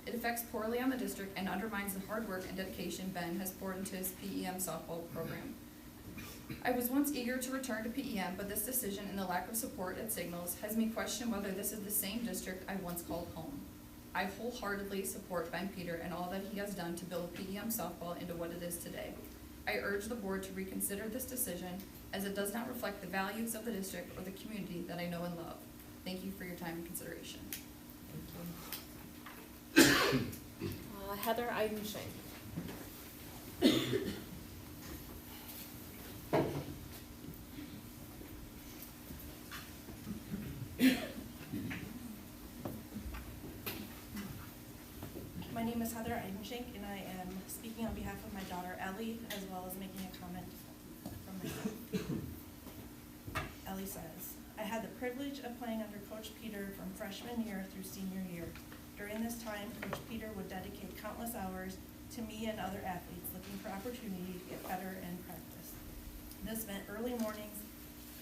It affects poorly on the district and undermines the hard work and dedication Ben has poured into his PEM softball program. I was once eager to return to PEM, but this decision and the lack of support at Signals has me question whether this is the same district I once called home. I wholeheartedly support Ben Peter and all that he has done to build PEM softball into what it is today. I urge the board to reconsider this decision as it does not reflect the values of the district or the community that I know and love. Thank you for your time and consideration. Heather Eidenschenk. My name is Heather Eidenschenk, and I am speaking on behalf of my daughter Ellie, as well as making a comment from myself. Ellie says, I had the privilege of playing under Coach Peter from freshman year through senior year. During this time, Coach Peter would dedicate countless hours to me and other athletes looking for opportunity to get better in practice. This meant early mornings,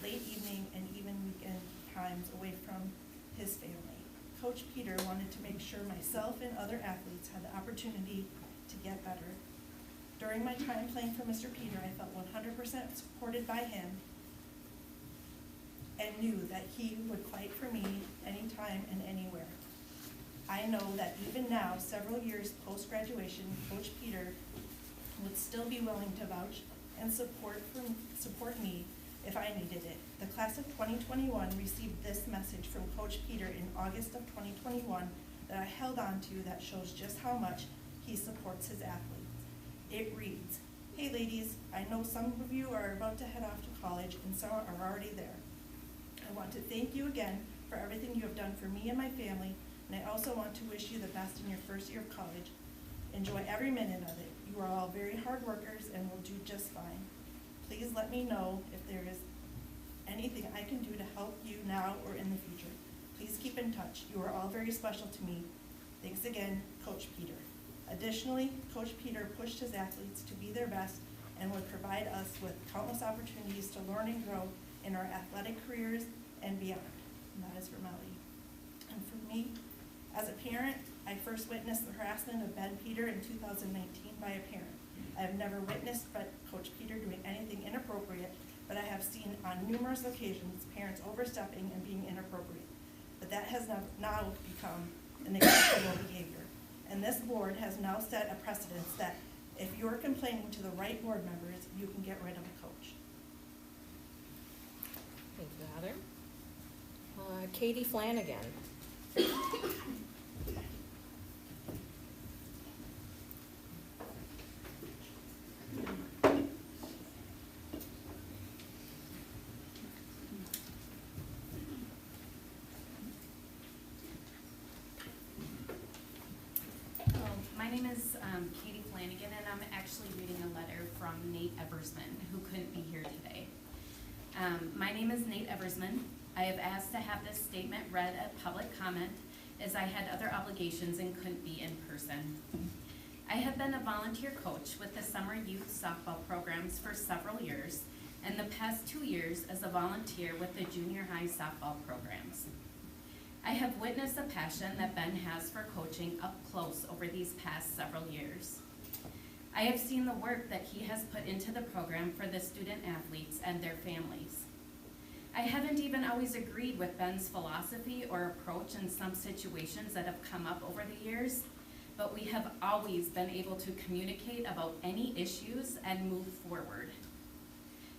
late evening, and even weekend times away from his family. Coach Peter wanted to make sure myself and other athletes had the opportunity to get better. During my time playing for Mr. Peter, I felt 100% supported by him and knew that he would fight for me anytime and anywhere. I know that even now, several years post-graduation, Coach Peter would still be willing to vouch and support me if I needed it. The class of 2021 received this message from Coach Peter in August of 2021 that I held on to that shows just how much he supports his athletes. It reads, "Hey ladies, I know some of you are about to head off to college and some are already there. I want to thank you again for everything you have done for me and my family, and I also want to wish you the best in your first year of college. Enjoy every minute of it. You are all very hard workers and will do just fine. Please let me know if there is anything I can do to help you now or in the future. Please keep in touch. You are all very special to me. Thanks again, Coach Peter." Additionally, Coach Peter pushed his athletes to be their best and would provide us with countless opportunities to learn and grow in our athletic careers and beyond. And that is from Ellie. And for me, as a parent, I first witnessed the harassment of Ben Peter in 2019 by a parent. I have never witnessed Coach Peter doing anything inappropriate, but I have seen on numerous occasions parents overstepping and being inappropriate. But that has now become an acceptable behavior. And this board has now set a precedence that if you're complaining to the right board members, you can get rid of a coach. Thank you, Heather. Katie Flanagan. My name is Katie Flanagan, and I'm actually reading a letter from Nate Eversman, who couldn't be here today. My name is Nate Eversman. I have asked to have this statement read at public comment as I had other obligations and couldn't be in person. I have been a volunteer coach with the summer youth softball programs for several years, and the past 2 years as a volunteer with the junior high softball programs. I have witnessed the passion that Ben has for coaching up close over these past several years. I have seen the work that he has put into the program for the student athletes and their families. I haven't even always agreed with Ben's philosophy or approach in some situations that have come up over the years, but we have always been able to communicate about any issues and move forward.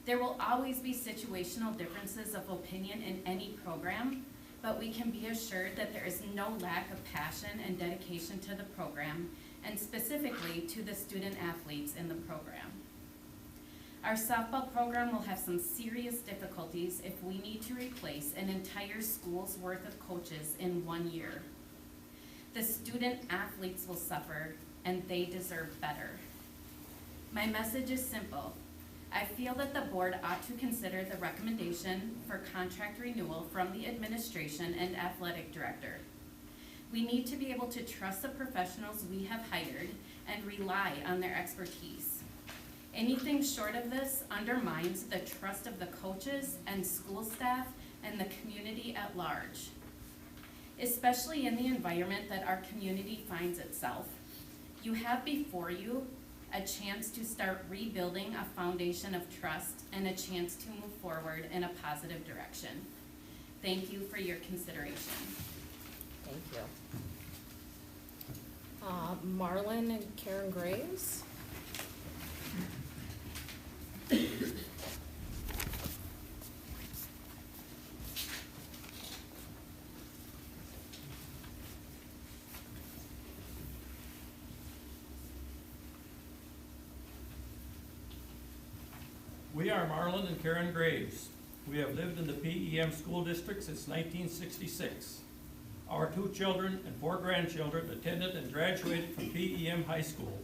There will always be situational differences of opinion in any program, but we can be assured that there is no lack of passion and dedication to the program, and specifically to the student athletes in the program. Our softball program will have some serious difficulties if we need to replace an entire school's worth of coaches in 1 year. The student athletes will suffer, and they deserve better. My message is simple. I feel that the board ought to consider the recommendation for contract renewal from the administration and athletic director. We need to be able to trust the professionals we have hired and rely on their expertise. Anything short of this undermines the trust of the coaches and school staff and the community at large, especially in the environment that our community finds itself. You have before you a chance to start rebuilding a foundation of trust and a chance to move forward in a positive direction. Thank you for your consideration. Thank you. Marlon and Karen Graves. We are Marlon and Karen Graves. We have lived in the PEM school district since 1966. Our 2 children and 4 grandchildren attended and graduated from PEM High School.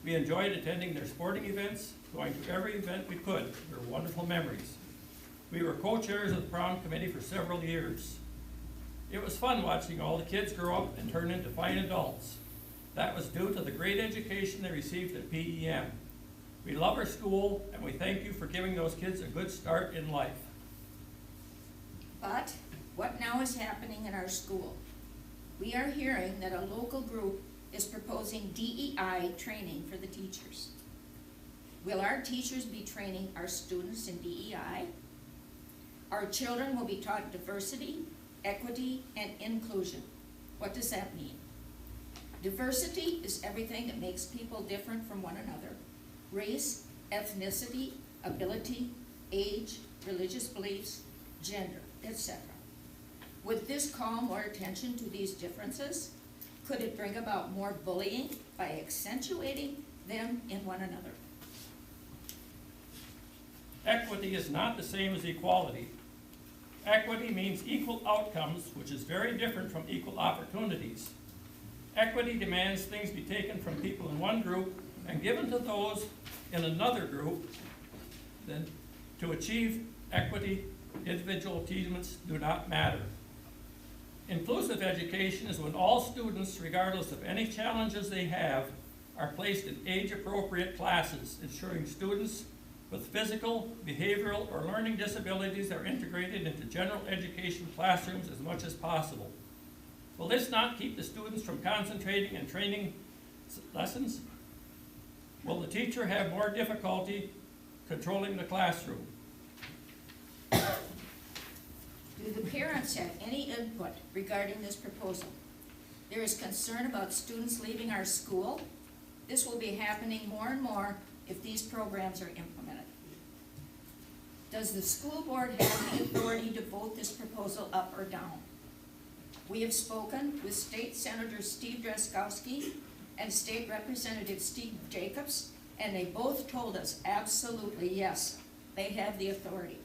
We enjoyed attending their sporting events, going to every event we could. They were wonderful memories. We were co-chairs of the prom committee for several years. It was fun watching all the kids grow up and turn into fine adults. That was due to the great education they received at PEM. We love our school, and we thank you for giving those kids a good start in life. But what now is happening in our school? We are hearing that a local group is proposing DEI training for the teachers. Will our teachers be training our students in DEI? Our children will be taught diversity, equity, and inclusion. What does that mean? Diversity is everything that makes people different from one another. Race, ethnicity, ability, age, religious beliefs, gender, etc. Would this call more attention to these differences? Could it bring about more bullying by accentuating them in one another? Equity is not the same as equality. Equity means equal outcomes, which is very different from equal opportunities. Equity demands things be taken from people in one group and given to those in another group. Then, to achieve equity, individual achievements do not matter. Inclusive education is when all students, regardless of any challenges they have, are placed in age-appropriate classes, ensuring students with physical, behavioral, or learning disabilities are integrated into general education classrooms as much as possible. Will this not keep the students from concentrating and training lessons? Will the teacher have more difficulty controlling the classroom? Do the parents have any input regarding this proposal? There is concern about students leaving our school. This will be happening more and more if these programs are implemented. Does the school board have the authority to vote this proposal up or down? We have spoken with State Senator Steve Drazkowski and State Representative Steve Jacobs, and they both told us absolutely yes, they have the authority.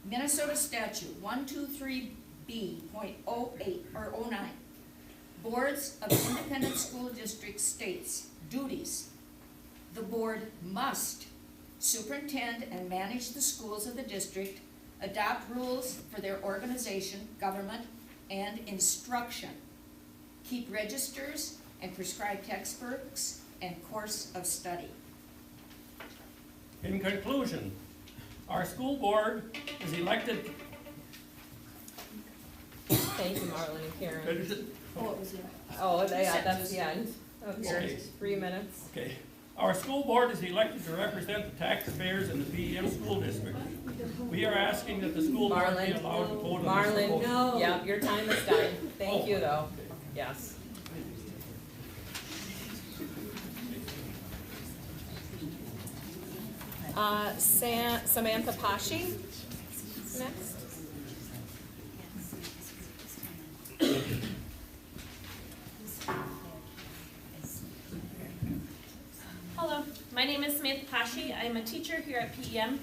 Minnesota Statute 123B.08 or 09. Boards of independent school districts states duties. The board must superintend and manage the schools of the district, adopt rules for their organization, government, and instruction, keep registers and prescribe textbooks and course of study. In conclusion, our school board is elected. Thank you, Marlon and Karen. Oh, it was the. Oh, yeah, that's the end of your Okay. 3 minutes. Okay. Our school board is elected to represent the taxpayers in the PEM school district. We are asking that the school board be allowed to vote on this proposal. Marlon, yeah, your time is done. Thank you, though. Yes. Samantha Pashi, next. Hello, my name is Samantha Pashi. I am a teacher here at PEM,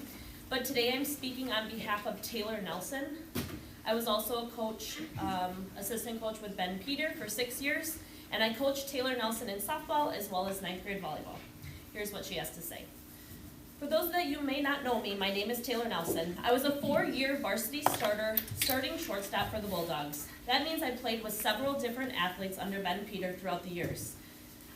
but today I'm speaking on behalf of Taylor Nelson. I was also a coach, assistant coach with Ben Peter for 6 years, and I coached Taylor Nelson in softball as well as 9th grade volleyball. Here's what she has to say. For those that you may not know me, my name is Taylor Nelson. I was a 4-year varsity starting shortstop for the Bulldogs. That means I played with several different athletes under Ben Peter throughout the years.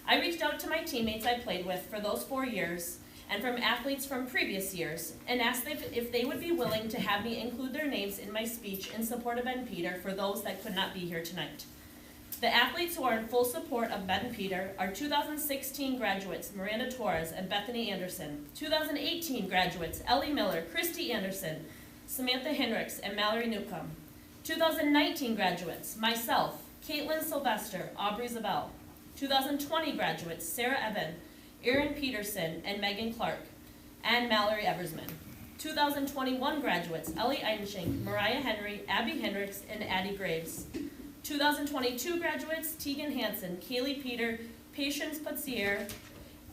I reached out to my teammates I played with for those 4 years and from athletes from previous years and asked if they would be willing to have me include their names in my speech in support of Ben Peter for those that could not be here tonight. The athletes who are in full support of Ben Peter are 2016 graduates Miranda Torres and Bethany Anderson, 2018 graduates Ellie Miller, Christy Anderson, Samantha Hendricks, and Mallory Newcomb, 2019 graduates myself, Caitlin Sylvester, Aubrey Zabel, 2020 graduates Sarah Evan, Erin Peterson, and Megan Clark, and Mallory Eversman. 2021 graduates Ellie Eidenschink, Mariah Henry, Abby Hendricks, and Addie Graves. 2022 graduates Tegan Hansen, Kaylee Peter, Patience Putzier,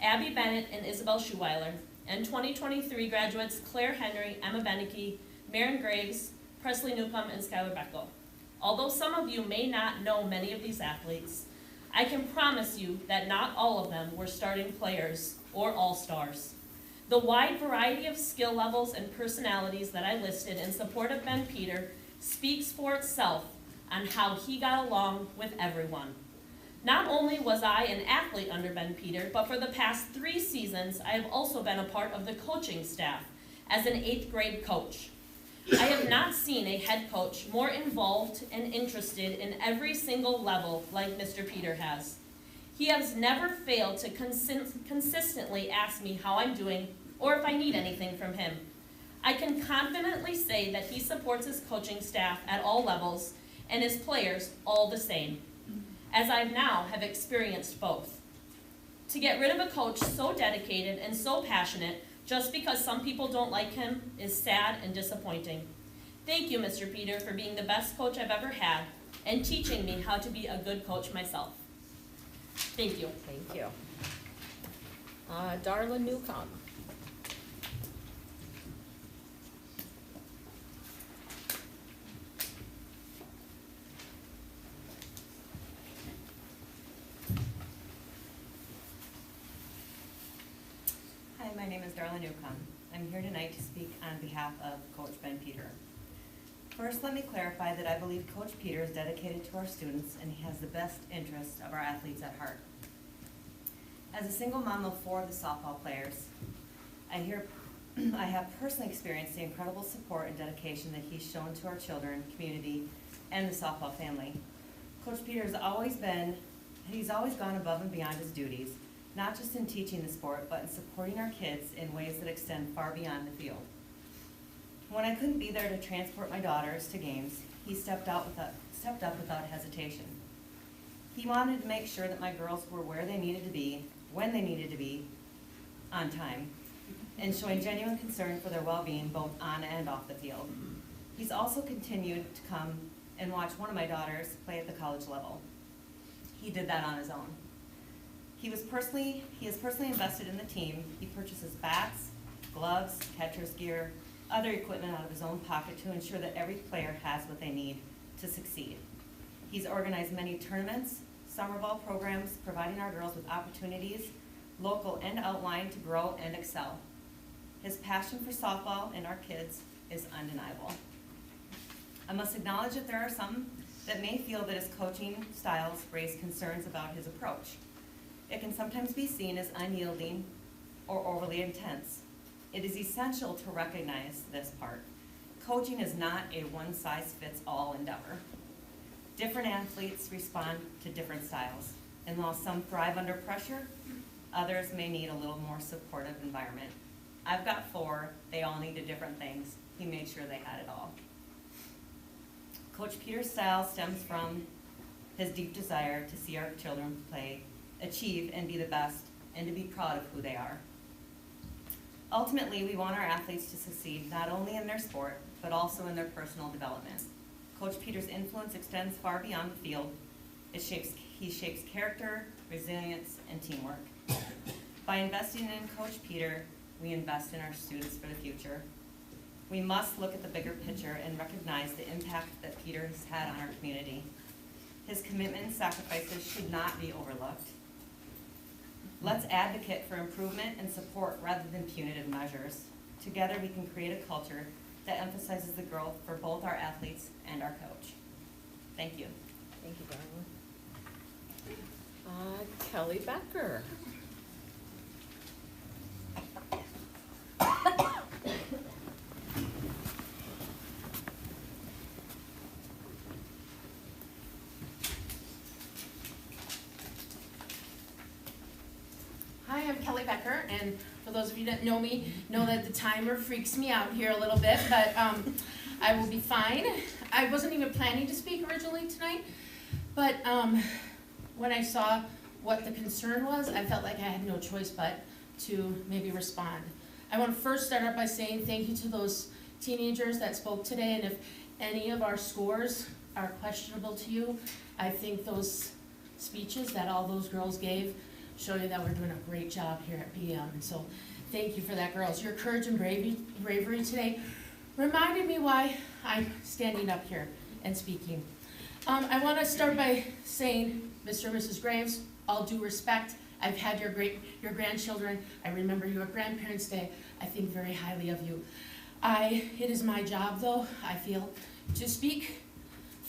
Abby Bennett, and Isabel Schuweiler. And 2023 graduates Claire Henry, Emma Beneke, Maren Graves, Presley Newcomb, and Skylar Beckel. Although some of you may not know many of these athletes, I can promise you that not all of them were starting players or all-stars. The wide variety of skill levels and personalities that I listed in support of Ben Peter speaks for itself on how he got along with everyone. Not only was I an athlete under Ben Peter, but for the past 3 seasons, I have also been a part of the coaching staff as an 8th grade coach. I have not seen a head coach more involved and interested in every single level like Mr. Peter has. He has never failed to consistently ask me how I'm doing or if I need anything from him. I can confidently say that he supports his coaching staff at all levels and his players all the same, as I now have experienced both. To get rid of a coach so dedicated and so passionate just because some people don't like him is sad and disappointing. Thank you, Mr. Peter, for being the best coach I've ever had and teaching me how to be a good coach myself. Thank you. Thank you. Darla Newcomb. Hi, my name is Darla Newcomb. I'm here tonight to speak on behalf of Coach Ben Peter. First, let me clarify that I believe Coach Peter is dedicated to our students and he has the best interests of our athletes at heart. As a single mom of 4 of the softball players, I have personally experienced the incredible support and dedication that he's shown to our children, community, and the softball family. Coach Peter has always gone above and beyond his duties, not just in teaching the sport, but in supporting our kids in ways that extend far beyond the field. When I couldn't be there to transport my daughters to games, he stepped up without hesitation. He wanted to make sure that my girls were where they needed to be, when they needed to be, on time, and showing genuine concern for their well-being both on and off the field. He's also continued to come and watch one of my daughters play at the college level. He did that on his own. He is personally invested in the team. He purchases bats, gloves, catcher's gear, other equipment out of his own pocket to ensure that every player has what they need to succeed. He's organized many tournaments, summer ball programs, providing our girls with opportunities, local and outlying, to grow and excel. His passion for softball and our kids is undeniable. I must acknowledge that there are some that may feel that his coaching styles raise concerns about his approach. It can sometimes be seen as unyielding or overly intense. It is essential to recognize this part. Coaching is not a one-size-fits-all endeavor. Different athletes respond to different styles, and while some thrive under pressure, others may need a little more supportive environment. I've got 4, they all needed different things. He made sure they had it all. Coach Peter's style stems from his deep desire to see our children play, achieve, and be the best, and to be proud of who they are. Ultimately, we want our athletes to succeed not only in their sport, but also in their personal development. Coach Peter's influence extends far beyond the field. He shapes character, resilience, and teamwork. By investing in Coach Peter, we invest in our students for the future. We must look at the bigger picture and recognize the impact that Peter has had on our community. His commitment and sacrifices should not be overlooked. Let's advocate for improvement and support rather than punitive measures. Together we can create a culture that emphasizes the growth for both our athletes and our coach. Thank you. Thank you, Darla. Kelly Becker. Hi, I'm Kelly Becker, and for those of you that know me, know that the timer freaks me out here a little bit, but I will be fine. I wasn't even planning to speak originally tonight, but when I saw what the concern was, I felt like I had no choice but to maybe respond. I want to first start out by saying thank you to those teenagers that spoke today, and if any of our scores are questionable to you, I think those speeches that all those girls gave show you that we're doing a great job here at PM. And so thank you for that, girls. Your courage and bravery today reminded me why I'm standing up here and speaking. I want to start by saying, Mr. and Mrs. Graves, all due respect, I've had your grandchildren. I remember your Grandparents' Day. I think very highly of you. It is my job, though, I feel, to speak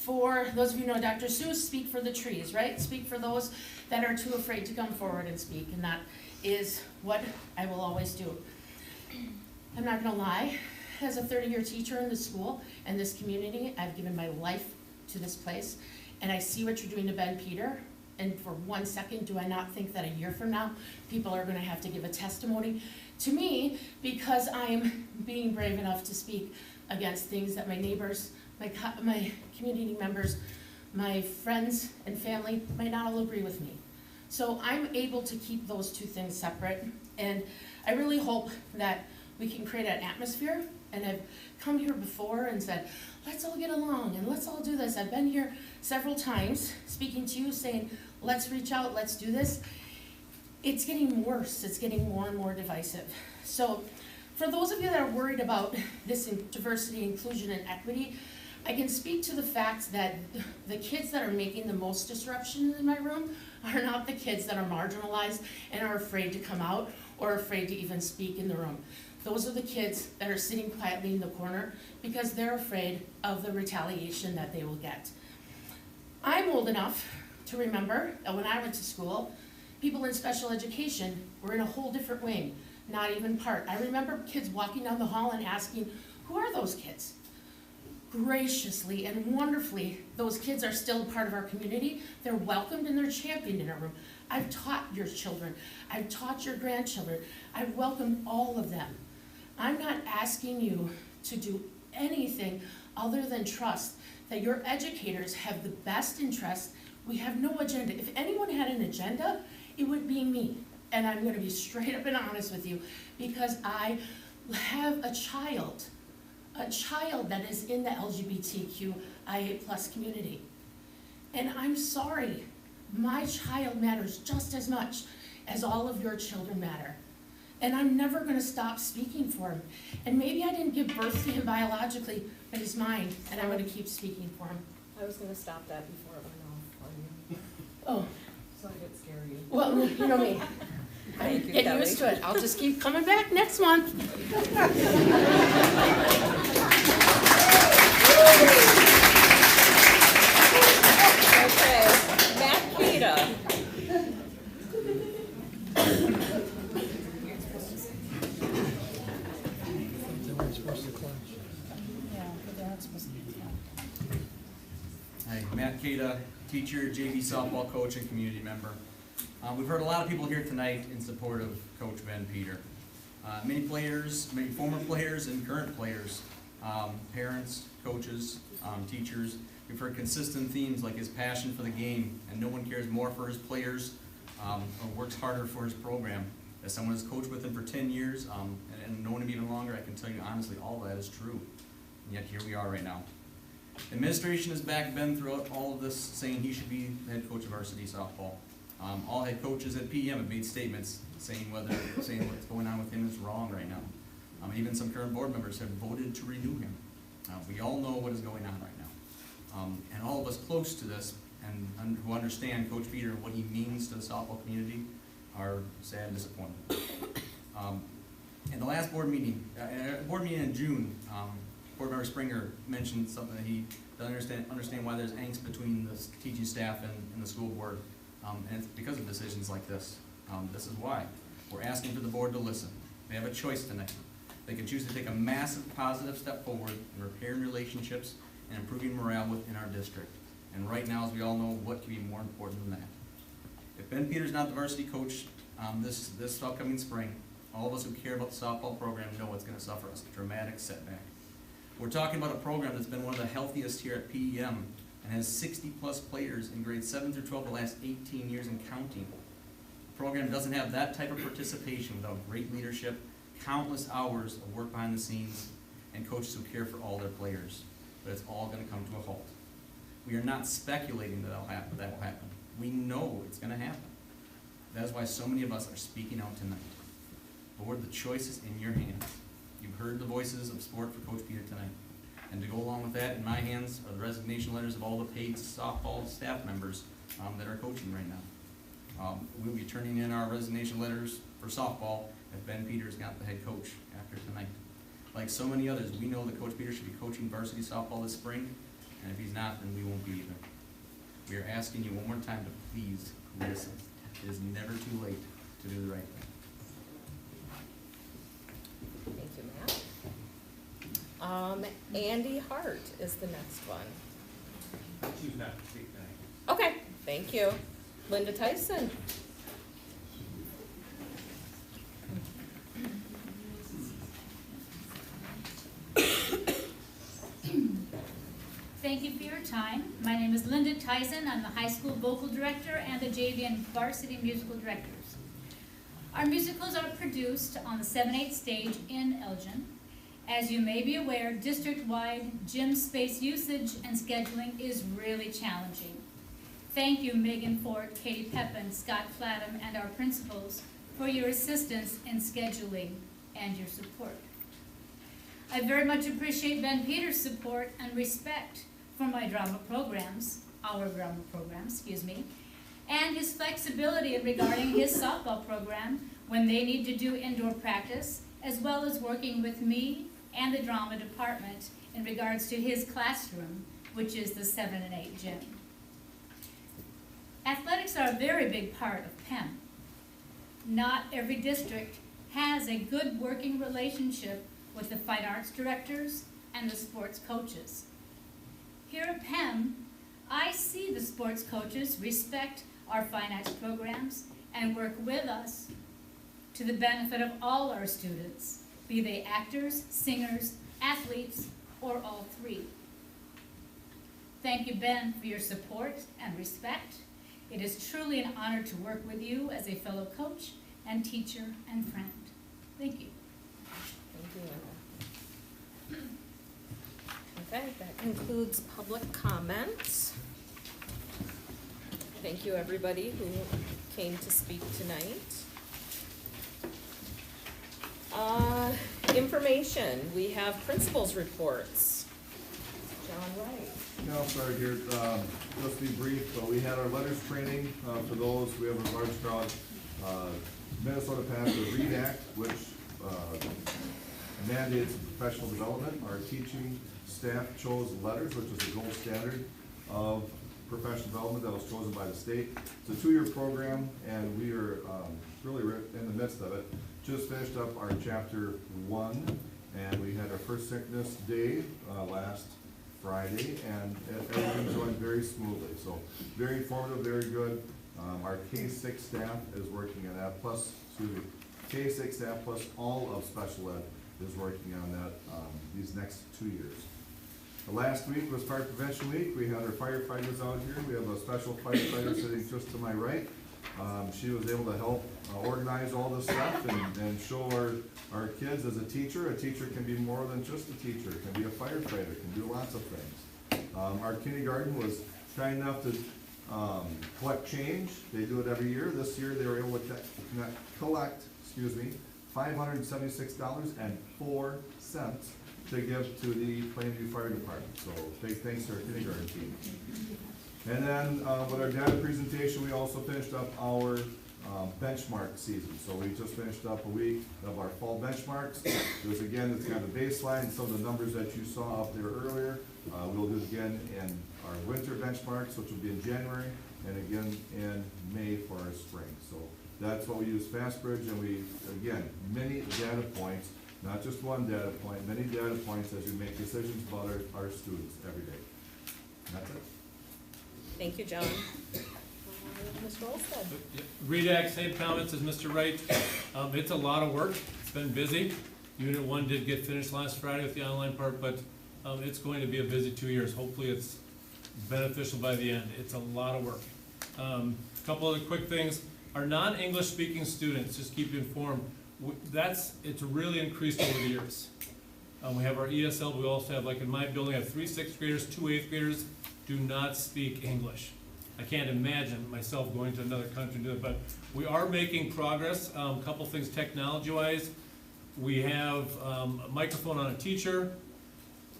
for those of you who know Dr. Seuss, speak for the trees, right? Speak for those that are too afraid to come forward and speak, and that is what I will always do. I'm not gonna lie, as a 30-year teacher in this school and this community, I've given my life to this place, and I see what you're doing to Ben Peter, and for 1 second, do I not think that a year from now, people are gonna have to give a testimony to me because I'm being brave enough to speak against things that my neighbors, my community members, my friends and family might not all agree with me. So I'm able to keep those two things separate, and I really hope that we can create an atmosphere, and I've come here before and said, let's all get along and let's all do this. I've been here several times speaking to you saying, let's reach out, let's do this. It's getting worse, it's getting more and more divisive. So for those of you that are worried about this diversity, inclusion, and equity, I can speak to the fact that the kids that are making the most disruption in my room are not the kids that are marginalized and are afraid to come out or afraid to even speak in the room. Those are the kids that are sitting quietly in the corner because they're afraid of the retaliation that they will get. I'm old enough to remember that when I went to school, people in special education were in a whole different wing, not even part. I remember kids walking down the hall and asking, who are those kids? Graciously and wonderfully, those kids are still a part of our community. They're welcomed and they're championed in our room. I've taught your children. I've taught your grandchildren. I've welcomed all of them. I'm not asking you to do anything other than trust that your educators have the best interest. We have no agenda. If anyone had an agenda, it would be me. And I'm going to be straight up and honest with you because I have a child that is in the LGBTQIA+ community. And I'm sorry, my child matters just as much as all of your children matter. And I'm never gonna stop speaking for him. And maybe I didn't give birth to him biologically, but he's mine, and I'm gonna keep speaking for him. I was gonna stop that before it went off on you. Oh. So I get scared. Well, you know me. I Thank you, get Kelly. used to it. I'll just keep coming back next month. Okay, Matt Kita. Hi, Matt Kita, teacher, JV softball coach, and community member. We've heard a lot of people here tonight in support of Coach Ben Peter. Many players, many former players and current players, parents, coaches, teachers. We've heard consistent themes like his passion for the game, and no one cares more for his players or works harder for his program. As someone who's coached with him for 10 years and known him even longer, I can tell you honestly, all of that is true. And yet here we are right now. Administration has backed Ben throughout all of this, saying he should be the head coach of varsity softball. All head coaches at PEM have made statements saying what's going on with him is wrong right now. Even some current board members have voted to renew him. We all know what is going on right now. And all of us close to this and who understand Coach Peter and what he means to the softball community are sad and disappointed. In the last board meeting in June, Board Member Springer mentioned something that he doesn't understand why there's angst between the teaching staff and the school board. And it's because of decisions like this. This is why. We're asking for the board to listen. They have a choice tonight. They can choose to take a massive positive step forward in repairing relationships and improving morale within our district. And right now, as we all know, what could be more important than that? If Ben Peter's not the varsity coach this upcoming spring, all of us who care about the softball program know it's going to suffer a dramatic setback. We're talking about a program that's been one of the healthiest here at PEM and has 60+ players in grades 7 through 12 the last 18 years and counting. The program doesn't have that type of participation without great leadership, countless hours of work behind the scenes, and coaches who care for all their players. But it's all going to come to a halt. We are not speculating that will happen. We know it's going to happen. That is why so many of us are speaking out tonight. Lord, the choice is in your hands. You've heard the voices of support for Coach Peter tonight. And to go along with that, in my hands are the resignation letters of all the paid softball staff members that are coaching right now. We'll be turning in our resignation letters for softball if Ben Peter's not the head coach after tonight. Like so many others, we know that Coach Peter should be coaching varsity softball this spring, And if he's not, then we won't be either. We are asking you one more time to please listen. It is never too late to do the right thing. Thank you, Matt. Andy Hart is the next one. Choose not to speak tonight. Okay, thank you. Linda Tyson. Thank you for your time. My name is Linda Tyson. I'm the high school vocal director and the JV and varsity musical directors. Our musicals are produced on the 7/8 stage in Elgin. As you may be aware, district-wide gym space usage and scheduling is really challenging. Thank you, Megan Fort, Katie Pepin, Scott Flatham, and our principals for your assistance in scheduling and your support. I very much appreciate Ben Peters' support and respect for my drama programs, our drama programs, and his flexibility regarding his softball program when they need to do indoor practice, as well as working with me and the drama department in regards to his classroom, which is the 7 and 8 gym. Athletics are a very big part of PEM. Not every district has a good working relationship with the fine arts directors and the sports coaches. Here at PEM, I see the sports coaches respect our fine arts programs and work with us to the benefit of all our students, be they actors, singers, athletes, or all three. Thank you, Ben, for your support and respect. It is truly an honor to work with you as a fellow coach and teacher and friend. Thank you. Thank you, Linda. Okay, that concludes public comments. Thank you, everybody who came to speak tonight. Information, we have principals' reports. John Wright. Yeah, I'll start here, just be brief, but we had our letters training, for those, we have a large crowd. Minnesota passed the READ Act, which, mandates professional development. Our teaching staff chose letters, which is the gold standard of professional development that was chosen by the state. It's a 2-year program, and we are, really in the midst of it. Just finished up our chapter 1, and we had our first sickness day, last Friday, and everything's going very smoothly. So very informative, very good. Our K-6 staff is working on that, plus, K-6 staff plus all of special ed is working on that these next 2 years. Last week was Fire Prevention Week. We had our firefighters out here. We have a special firefighter sitting just to my right. She was able to help organize all this stuff and show our kids as a teacher can be more than just a teacher, can be a firefighter, can do lots of things. Our kindergarten was kind enough to collect change. They do it every year. This year they were able to collect $576.04 to give to the Plainview Fire Department. So big thanks to our kindergarten team. And then with our data presentation, we also finished up our benchmark season. So we just finished up a week of our fall benchmarks. There's again, it's kind of a baseline, some of the numbers that you saw up there earlier. We'll do it again in our winter benchmarks, which will be in January, and again in May for our spring. So that's what we use FastBridge, and we, again, many data points, not just one data point, many data points as we make decisions about our students every day. And that's it. Thank you, John. Mr. Olstead. READ Act, same comments as Mr. Wright. It's a lot of work. It's been busy. Unit 1 did get finished last Friday with the online part, but it's going to be a busy 2 years. Hopefully it's beneficial by the end. It's a lot of work. A couple other quick things. Our non-English speaking students, just keep you informed, it's really increased over the years. We have our ESL, but we also have, like in my building, I have 3 6th graders, 2 8th graders do not speak English. I can't imagine myself going to another country and do it, but we are making progress. A couple things technology-wise. We have a microphone on a teacher.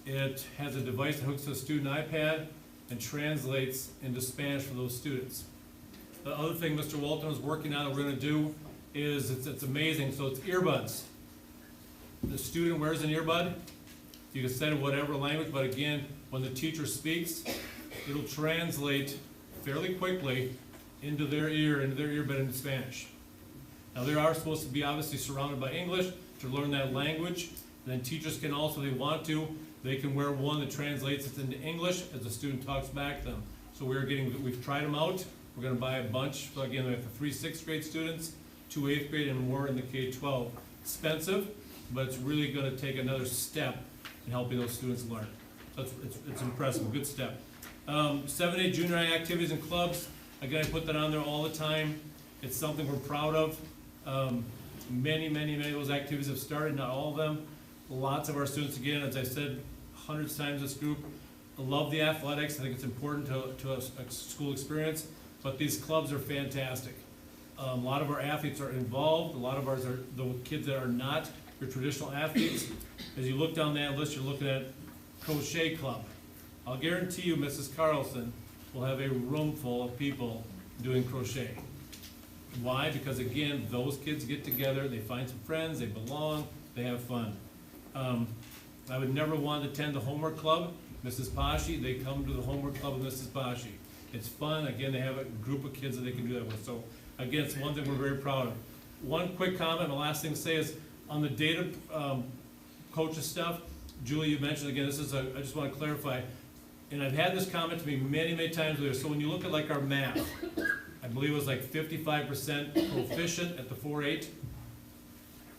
It has a device that hooks to a student iPad and translates into Spanish for those students. The other thing Mr. Walton is working on and we're going to do is, it's amazing, so it's earbuds. The student wears an earbud. You can set it whatever language, but again, when the teacher speaks, it'll translate fairly quickly into their earbud in Spanish. Now, they are supposed to be obviously surrounded by English to learn that language. And then teachers can also, if they want to, they can wear one that translates it into English as the student talks back to them. So we've tried them out. We're going to buy a bunch. So again, we have the 3 6th grade students, 2 8th grade, and more in the K-12. Expensive, but it's really going to take another step in helping those students learn. So it's impressive, good step. 7-8 junior high activities and clubs. Again, I put that on there all the time. It's something we're proud of. Many of those activities have started, not all of them. Lots of our students, again, as I said hundreds of times, this group love the athletics. I think it's important to a school experience, but these clubs are fantastic. A lot of our athletes are involved. A lot of ours are the kids that are not your traditional athletes. As you look down that list, you're looking at crochet club. I'll guarantee you Mrs. Carlson will have a room full of people doing crochet. Why? Because again, those kids get together, they find some friends, they belong, they have fun. I would never want to attend the homework club. Mrs. Pashi, they come to the homework club with Mrs. Pashi. It's fun. Again, they have a group of kids that they can do that with. So again, it's one thing we're very proud of. One quick comment, the last thing to say is on the data coaches stuff, Julie, you mentioned, again, this is I just want to clarify, and I've had this comment to me many times later. So when you look at like our math, I believe it was like 55% proficient at the 4-8.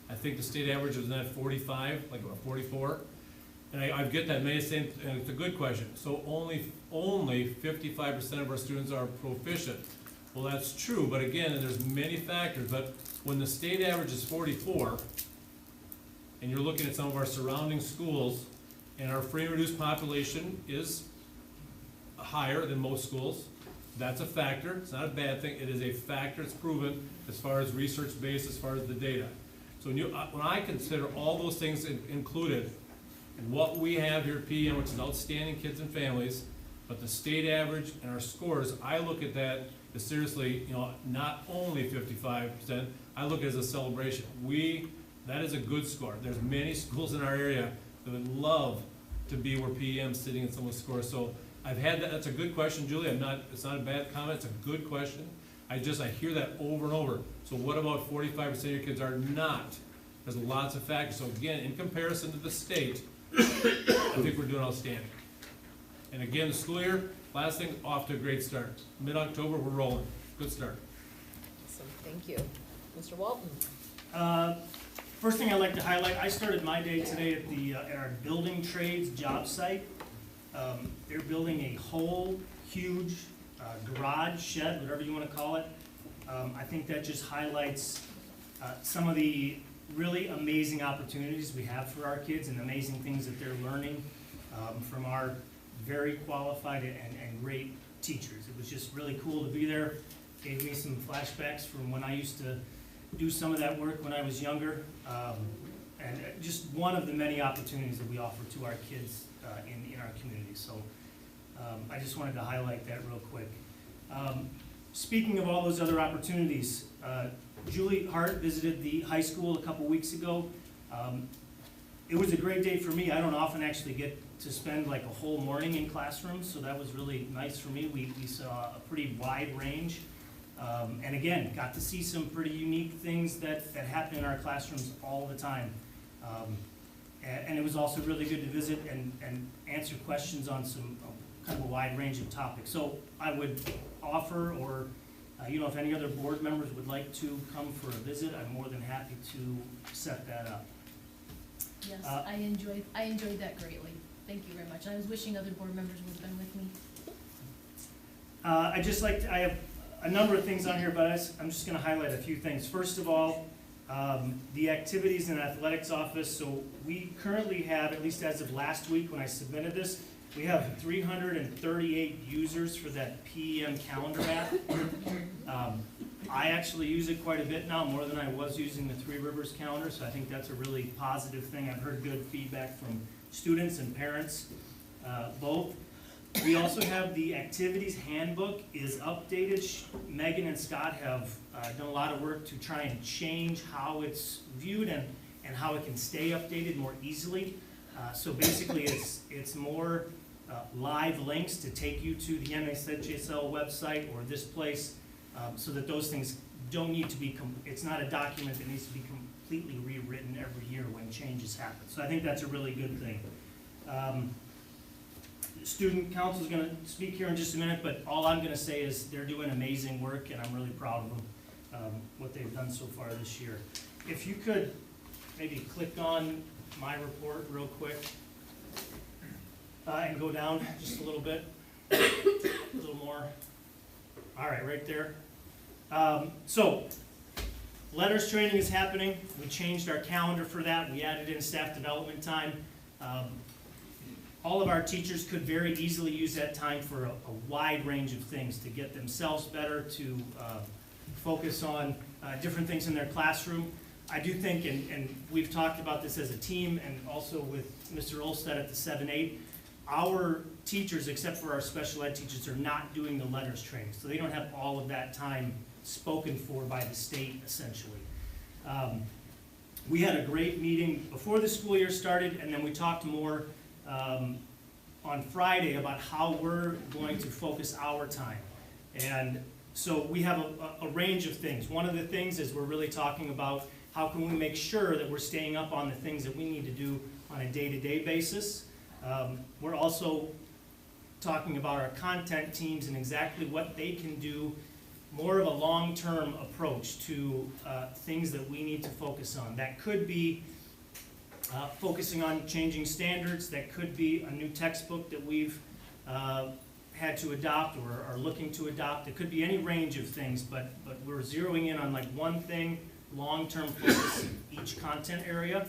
I think the state average was at 45, like 44. And I get that many saying, and it's a good question. So only 55% of our students are proficient. Well, that's true, but again, there's many factors. But when the state average is 44, and you're looking at some of our surrounding schools, and our free and reduced population is higher than most schools, that's a factor. It's not a bad thing. It is a factor. It's proven as far as research-based, as far as the data. So when I consider all those things included, what we have here at PEM, which is outstanding kids and families, but the state average and our scores, I look at that as seriously, not only 55%, I look at it as a celebration. That is a good score. There's many schools in our area that would love to be where PEM's sitting in some of the scores. So I've had that. That's a good question, Julie. It's not a bad comment. It's a good question. I hear that over and over. So what about 45% of your kids are not? There's lots of factors. So again, in comparison to the state, I think we're doing outstanding. And again, the school year, last thing, off to a great start. Mid-October, we're rolling. Good start. Awesome, thank you. Mr. Walton. First thing I'd like to highlight, I started my day today at our building trades job site. They're building a whole huge garage, shed, whatever you want to call it. I think that just highlights some of the really amazing opportunities we have for our kids and amazing things that they're learning from our very qualified and great teachers. It was just really cool to be there. Gave me some flashbacks from when I used to do some of that work when I was younger. And just one of the many opportunities that we offer to our kids in our community. So I just wanted to highlight that real quick. Speaking of all those other opportunities, Julie Hart visited the high school a couple weeks ago. It was a great day for me. I don't often actually get to spend like a whole morning in classrooms, so that was really nice for me. We saw a pretty wide range. And again, got to see some pretty unique things that happen in our classrooms all the time. And it was also really good to visit and answer questions on some kind of a wide range of topics. So I would offer, or if any other board members would like to come for a visit, I'm more than happy to set that up. Yes, I enjoyed that greatly. Thank you very much. I was wishing other board members would have been with me. I have a number of things on here, but I'm just going to highlight a few things. First of all, the activities in the athletics office. So we currently have, at least as of last week when I submitted this, we have 338 users for that PEM calendar app. I actually use it quite a bit now, more than I was using the Three Rivers calendar, so I think that's a really positive thing. I've heard good feedback from students and parents, both. We also have the activities handbook is updated. Megan and Scott have done a lot of work to try and change how it's viewed and how it can stay updated more easily. So basically it's more live links to take you to the MSHSL website or this place, so that those things don't need to be, it's not a document that needs to be completely rewritten every year when changes happen. So I think that's a really good thing. Student council is going to speak here in just a minute, but all I'm going to say is they're doing amazing work, and I'm really proud of them, what they've done so far this year. If you could maybe click on my report real quick, and go down just a little bit, a little more. All right, right there. So, letters training is happening. We changed our calendar for that. We added in staff development time. All of our teachers could very easily use that time for a wide range of things, to get themselves better, to focus on different things in their classroom. I do think, and we've talked about this as a team and also with Mr. Olstead at the 7-8, our teachers, except for our special ed teachers, are not doing the letters training. So they don't have all of that time spoken for by the state, essentially. We had a great meeting before the school year started, and then we talked more on Friday about how we're going to focus our time. And so we have a range of things. One of the things is we're really talking about how can we make sure that we're staying up on the things that we need to do on a day-to-day basis. We're also talking about our content teams and exactly what they can do, more of a long-term approach to things that we need to focus on. That could be focusing on changing standards. That could be a new textbook that we've had to adopt or are looking to adopt. It could be any range of things, but we're zeroing in on like one thing, long-term focus in each content area.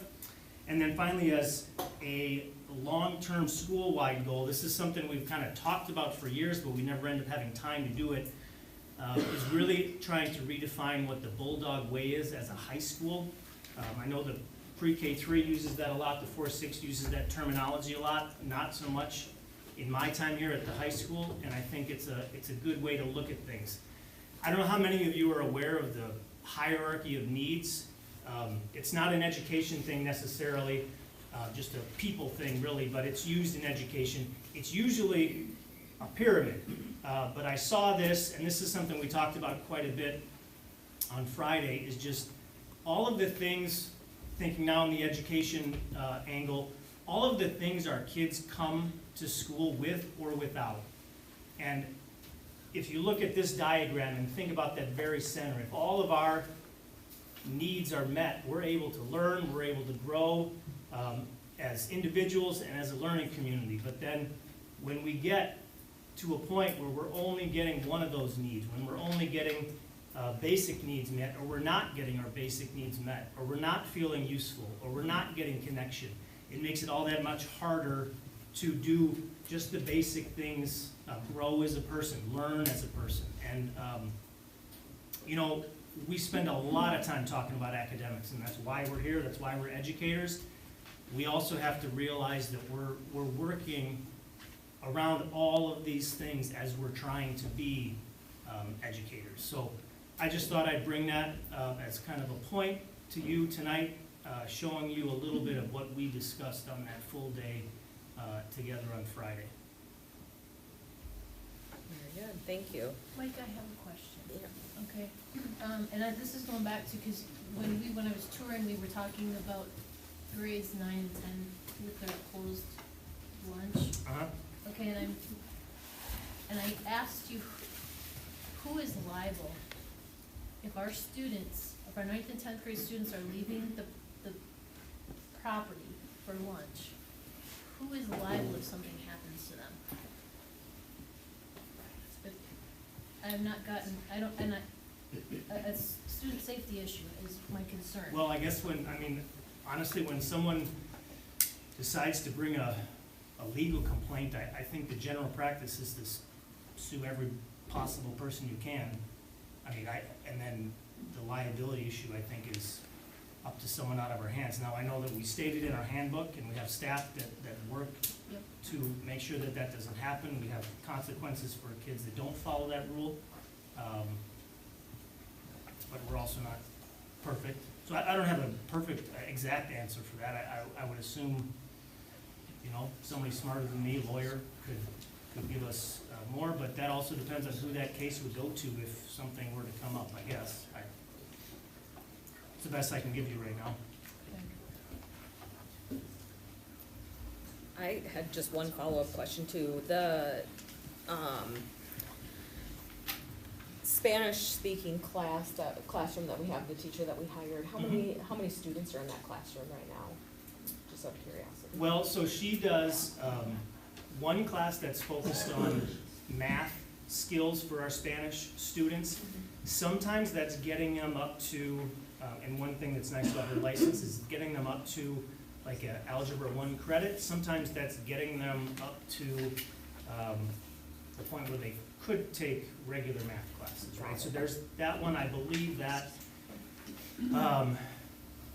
And then finally, as a long-term school-wide goal, this is something we've kind of talked about for years, but we never end up having time to do it, is really trying to redefine what the Bulldog Way is as a high school. I know the pre-K3 uses that a lot, the 4-6 uses that terminology a lot, not so much in my time here at the high school, and I think it's a good way to look at things. I don't know how many of you are aware of the hierarchy of needs. It's not an education thing necessarily, just a people thing really, but it's used in education. It's usually a pyramid, but I saw this, and this is something we talked about quite a bit on Friday, is just all of the things, thinking now in the education angle, all of the things our kids come to school with or without. And if you look at this diagram and think about that very center, if all of our needs are met, we're able to learn, we're able to grow as individuals and as a learning community. But then when we get to a point where we're only getting one of those needs, when we're only getting basic needs met, or we're not getting our basic needs met, or we're not feeling useful, or we're not getting connection, it makes it all that much harder to do just the basic things, grow as a person, learn as a person. And you know, we spend a lot of time talking about academics, and that's why we're here, that's why we're educators. We also have to realize that we're working around all of these things as we're trying to be educators. So I just thought I'd bring that as kind of a point to you tonight, showing you a little bit of what we discussed on that full day together on Friday. Very good, thank you. Mike, I have a question. Yeah. Okay, and this is going back to, because when I was touring, we were talking about grades 9 and 10 with their closed lunch. Okay, and I asked you, who is liable if our students, if our 9th and 10th grade students are leaving the property for lunch? Who is liable if something happens to them? I have not gotten, a student safety issue is my concern. Well, I guess honestly, when someone decides to bring a legal complaint, I think the general practice is to sue every possible person you can. And then the liability issue, I think, is up to someone out of our hands. Now, I know that we stated in our handbook, and we have staff that work to make sure that that doesn't happen. We have consequences for kids that don't follow that rule. But we're also not perfect. So I don't have a perfect exact answer for that. I would assume you know, somebody smarter than me, lawyer, could give us more, but that also depends on who that case would go to if something were to come up, I guess. It's the best I can give you right now. I had just one follow-up question too. The Spanish-speaking classroom that we have, the teacher that we hired, how many students are in that classroom right now? Just out of curiosity. Well, so she does one class that's focused on math skills for our Spanish students. Sometimes that's getting them up to, and one thing that's nice about her license is getting them up to like a Algebra 1 credit. Sometimes that's getting them up to the point where they could take regular math classes, right? So there's that one, I believe that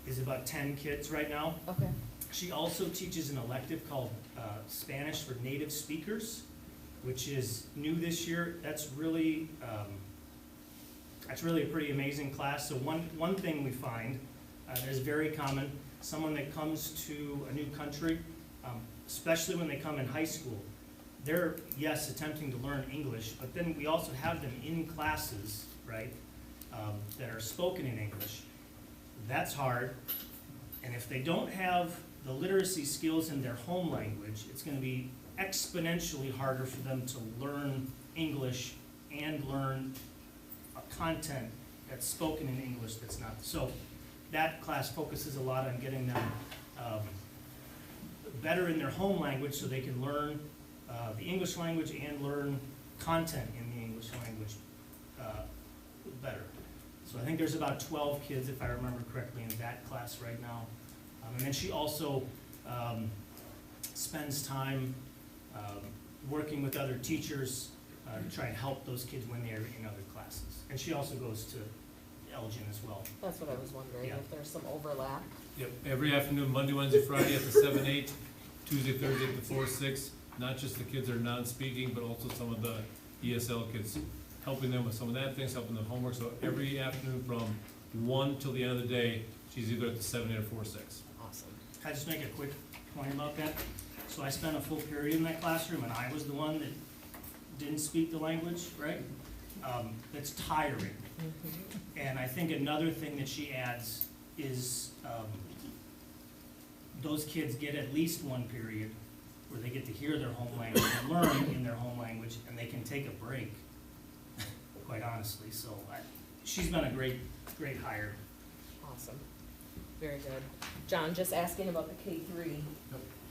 is about 10 kids right now. Okay. She also teaches an elective called Spanish for Native Speakers, which is new this year. That's really a pretty amazing class. So one thing we find that is very common, someone that comes to a new country, especially when they come in high school, they're, yes, attempting to learn English, but then we also have them in classes, right, that are spoken in English. That's hard, and if they don't have the literacy skills in their home language, it's going to be exponentially harder for them to learn English and learn a content that's spoken in English that's not. So that class focuses a lot on getting them better in their home language so they can learn the English language and learn content in the English language better. So I think there's about 12 kids, if I remember correctly, in that class right now. And then she also spends time working with other teachers to try and help those kids when they're in other classes. And she also goes to Elgin as well. That's what I was wondering, Yeah. if there's some overlap. Yep, every afternoon, Monday, Wednesday, Friday at the 7-8, Tuesday, Thursday at the 4-6. Not just the kids that are non-speaking, but also some of the ESL kids, helping them with some of that things, helping them homework. So every afternoon from 1 till the end of the day, she's either at the 7-8 or 4-6. Awesome. Can I just make a quick point about that? So I spent a full period in that classroom, and I was the one that didn't speak the language, right? That's tiring. And I think another thing that she adds is those kids get at least one period where they get to hear their home language and learn in their home language, and they can take a break, quite honestly. So she's been a great hire. Awesome. Very good. John, just asking about the K-3.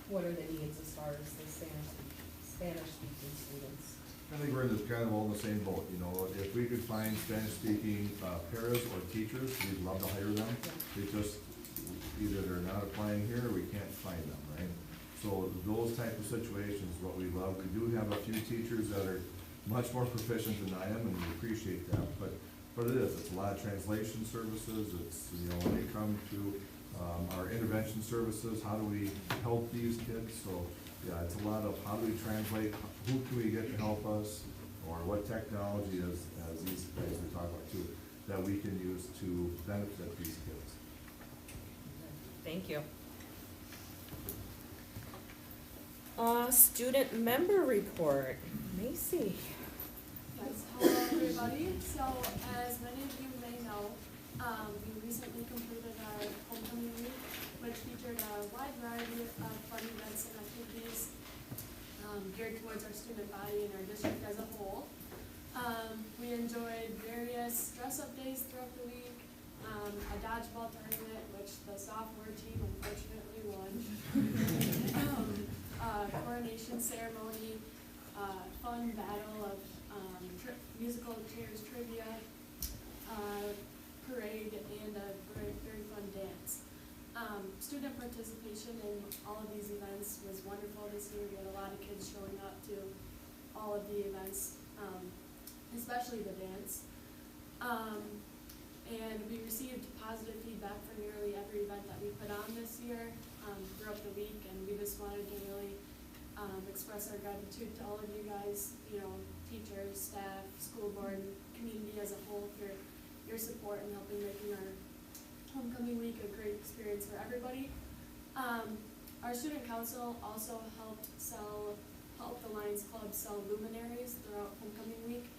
What are the needs as far as the Spanish-speaking students? I think we're in this kind of all in the same boat, you know, if we could find Spanish-speaking paras or teachers, we'd love to hire them. They just, either they're not applying here or we can't find them, right? So those type of situations, what we love. We do have a few teachers that are much more proficient than I am, and we appreciate that, but it's a lot of translation services. It's, you know, when they come to our intervention services, how do we help these kids? So yeah, it's a lot of how do we translate, who can we get to help us, or what technology, as these guys were talking about too, that we can use to benefit these kids. Thank you. Student member report. Macy. Yes, hello everybody. So as many of you may know, we recently completed our homecoming week, which featured a wide variety of fun events and activities geared towards our student body and our district as a whole. We enjoyed various dress-up days throughout the week, a dodgeball tournament, which the sophomore team unfortunately won, coronation ceremony, fun battle of musical chairs trivia, parade, and a very, very fun dance. Student participation in all of these events was wonderful this year. We had a lot of kids showing up to all of the events, especially the dance. And we received positive feedback for nearly every event that we put on this year throughout the week, and we just wanted to really express our gratitude to all of you guys, you know, teachers, staff, school board, community as a whole for your support in helping making our homecoming week a great experience for everybody. Our student council also helped the Lions Club sell luminaries throughout homecoming week.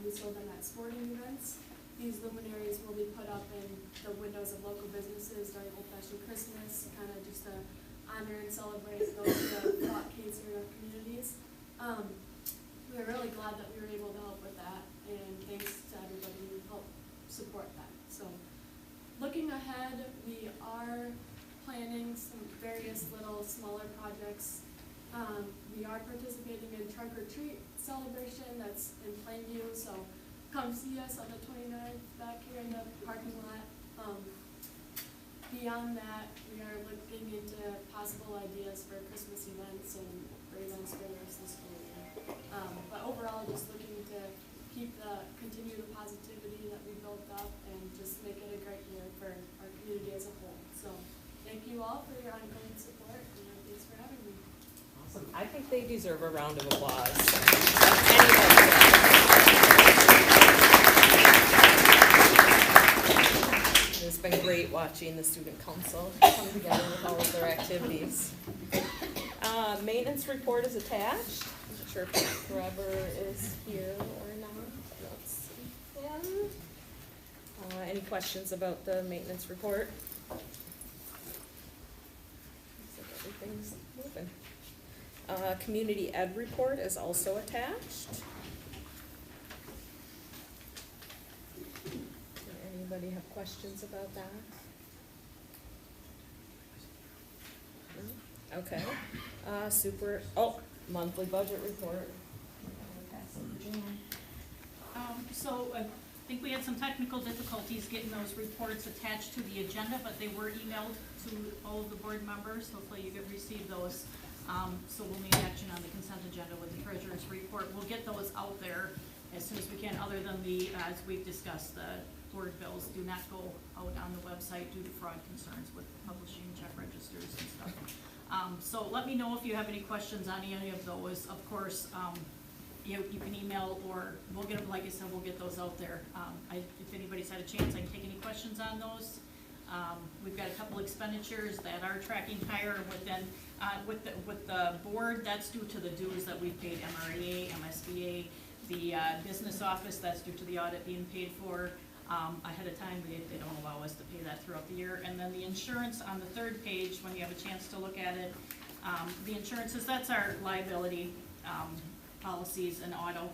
We sold them at sporting events. These luminaries will be put up in the windows of local businesses during Old Fashioned Christmas, kind of just to honor and celebrate those that brought cancer in our communities. We're really glad that we were able to help with that, and thanks to everybody who helped support that. So, looking ahead, we are planning some various little smaller projects. We are participating in Trunk or Treat celebration that's in Plainview, so come see us on the 29th back here in the parking lot. Beyond that, we are looking into possible ideas for Christmas events and for events for the rest of the school year. But overall, just looking to continue the positivity that we built up and just make it a great year for our community as a whole. So thank you all for your ongoing support, and thanks for having me. Awesome. I think they deserve a round of applause. It's been great watching the student council come together with all of their activities. Maintenance report is attached. I'm not sure if Trevor is here or not. Let's see him. Any questions about the maintenance report? Looks like everything's moving. Community ed report is also attached. Anybody have questions about that? Okay. Monthly budget report. So I think we had some technical difficulties getting those reports attached to the agenda, but they were emailed to all of the board members. Hopefully you could receive those. So we'll need action on the consent agenda with the treasurer's report. We'll get those out there as soon as we can, other than as we've discussed, the board bills do not go out on the website due to fraud concerns with publishing check registers and stuff. So let me know if you have any questions on any of those. Of course, you can email, or we'll get them, like I said, we'll get those out there. If anybody's had a chance, I can take any questions on those. We've got a couple expenditures that are tracking higher within, with the board, that's due to the dues that we've paid MRA, MSBA, the business office, that's due to the audit being paid for ahead of time. They don't allow us to pay that throughout the year. And then the insurance on the third page, when you have a chance to look at it, the insurances, that's our liability policies and auto,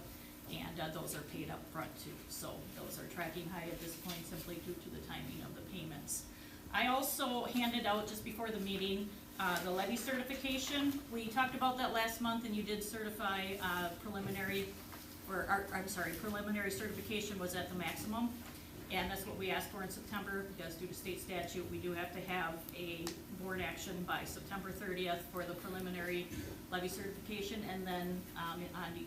and those are paid up front too. So those are tracking high at this point simply due to the timing of the payments. I also handed out just before the meeting the levy certification. We talked about that last month, and you did certify preliminary certification was at the maximum. And that's what we asked for in September, because due to state statute, we do have to have a board action by September 30th for the preliminary levy certification, and then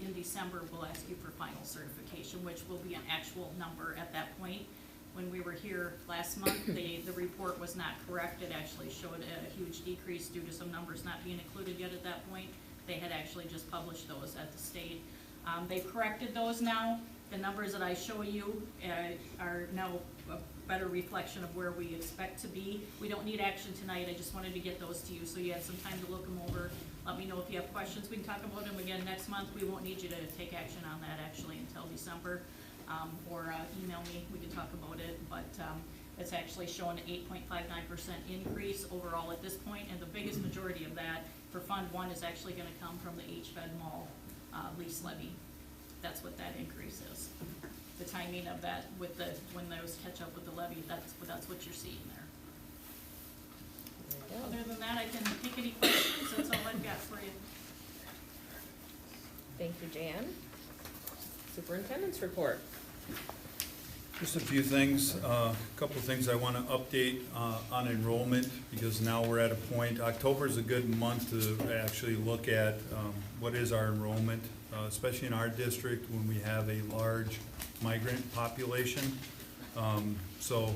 in December, we'll ask you for final certification, which will be an actual number at that point. When we were here last month, the report was not correct. It actually showed a huge decrease due to some numbers not being included yet at that point. They had actually just published those at the state. They've corrected those now. The numbers that I show you are now a better reflection of where we expect to be. We don't need action tonight. I just wanted to get those to you so you had some time to look them over. Let me know if you have questions. We can talk about them again next month. We won't need you to take action on that actually until December, or email me. We can talk about it, but it's actually showing an 8.59% increase overall at this point, and the biggest majority of that for Fund 1 is actually going to come from the HFED Mall lease levy. That's what that increase is. The timing of that with when those catch up with the levy, that's what you're seeing there. Other than that, I can take any questions. That's all I've got for you. Thank you, Jan. Superintendent's report. Just a few things, a couple of things I want to update on enrollment, because now we're at a point, October is a good month to actually look at what is our enrollment, especially in our district when we have a large migrant population. So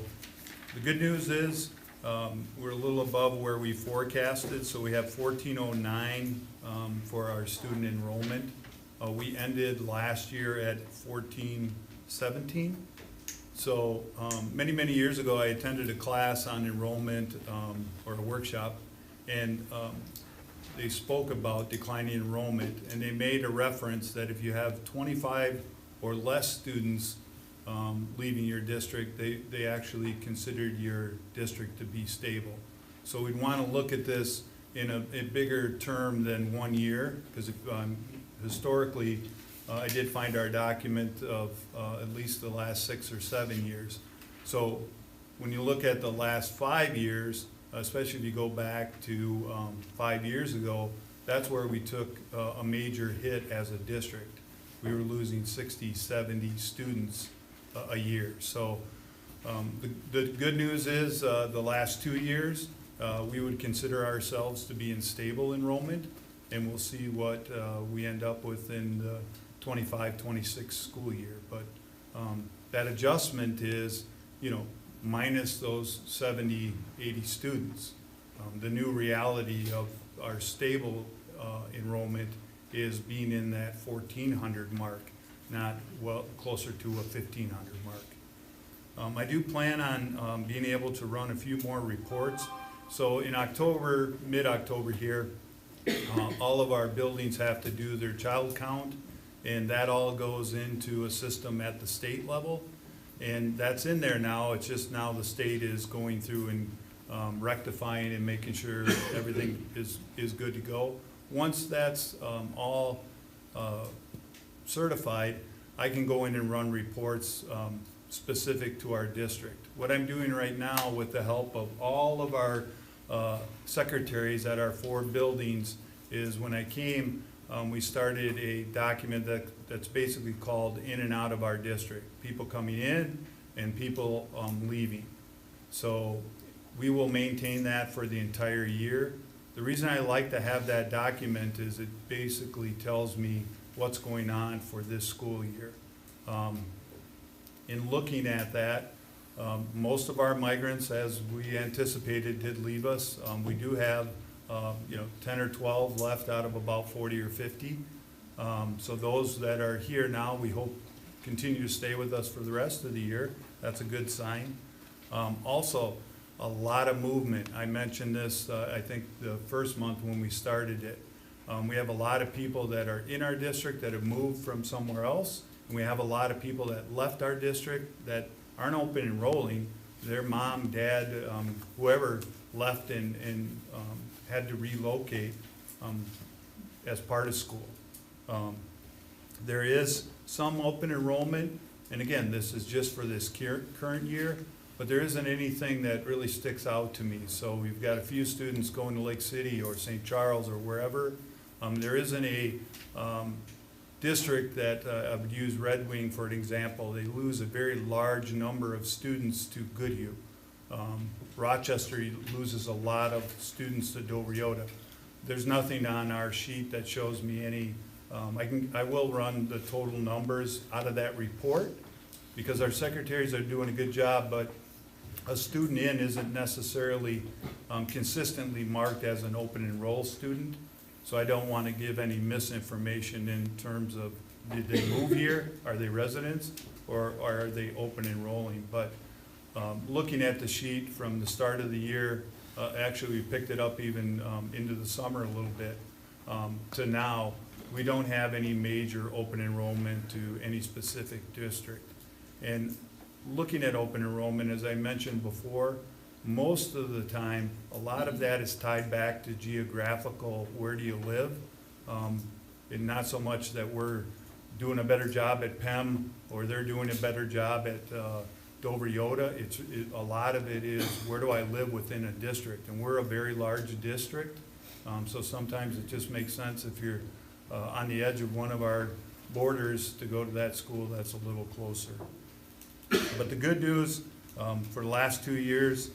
the good news is we're a little above where we forecasted, so we have 1409 for our student enrollment. We ended last year at 1417. So many years ago, I attended a class on enrollment or a workshop, and they spoke about declining enrollment, and they made a reference that if you have 25 or less students leaving your district, they actually considered your district to be stable. So we'd want to look at this in a bigger term than 1 year, because historically, I did find our document of at least the last 6 or 7 years. So when you look at the last 5 years, especially if you go back to 5 years ago, that's where we took a major hit as a district. We were losing 60, 70 students a year. So the good news is the last 2 years, we would consider ourselves to be in stable enrollment, and we'll see what we end up with in the 25-26 school year. But that adjustment is, minus those 70, 80 students. The new reality of our stable enrollment is being in that 1,400 mark, not closer to a 1,500 mark. I do plan on being able to run a few more reports. So in October, mid-October here, all of our buildings have to do their child count, and that all goes into a system at the state level. And that's in there now. It's just now the state is going through and rectifying and making sure everything is good to go. Once that's all certified, I can go in and run reports specific to our district. What I'm doing right now, with the help of all of our secretaries at our 4 buildings, is when I came, we started a document that's basically called in and out of our district. People coming in and people leaving. So we will maintain that for the entire year. The reason I like to have that document is it basically tells me what's going on for this school year. In looking at that, most of our migrants, as we anticipated, did leave us. We do have 10 or 12 left out of about 40 or 50. So those that are here now, we hope continue to stay with us for the rest of the year. That's a good sign. Also, a lot of movement. I mentioned this, I think, the first month when we started it. We have a lot of people that are in our district that have moved from somewhere else, and we have a lot of people that left our district that aren't open enrolling. Their mom, dad, whoever left and had to relocate as part of school. There is some open enrollment, and again, this is just for this current year, but there isn't anything that really sticks out to me. So we've got a few students going to Lake City or St. Charles or wherever. There isn't a district that I would use Red Wing for an example. They lose a very large number of students to Goodhue. Rochester loses a lot of students to Dover Yoda. There's nothing on our sheet that shows me any. I will run the total numbers out of that report, because our secretaries are doing a good job, but a student in isn't necessarily consistently marked as an open enroll student. So I don't want to give any misinformation in terms of, did they move here? Are they residents? Or are they open enrolling? But looking at the sheet from the start of the year, actually we picked it up even into the summer a little bit, to now, we don't have any major open enrollment to any specific district. And looking at open enrollment, as I mentioned before, most of the time, a lot of that is tied back to geographical, where do you live? And not so much that we're doing a better job at PEM or they're doing a better job at Dover Yoda. A lot of it is, where do I live within a district? And we're a very large district, so sometimes it just makes sense if you're on the edge of one of our borders to go to that school that's a little closer. But the good news, for the last 2 years,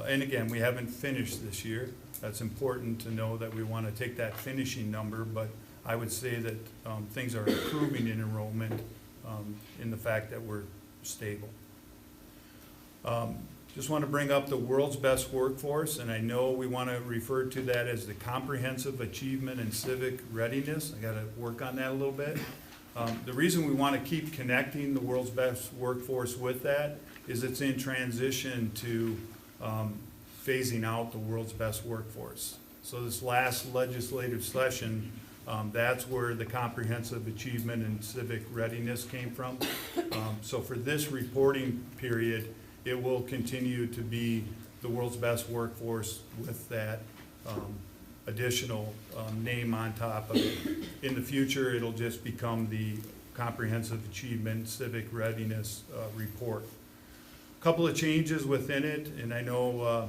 and again, we haven't finished this year. That's important to know that we want to take that finishing number, but I would say that things are improving in enrollment in the fact that we're stable. Just want to bring up the world's best workforce, and I know we want to refer to that as the comprehensive achievement and civic readiness. I got to work on that a little bit. The reason we want to keep connecting the world's best workforce with that is it's in transition to phasing out the world's best workforce. So this last legislative session, that's where the comprehensive achievement and civic readiness came from. So for this reporting period, it will continue to be the world's best workforce with that additional name on top of it. In the future, it'll just become the comprehensive achievement civic readiness report. A couple of changes within it, and I know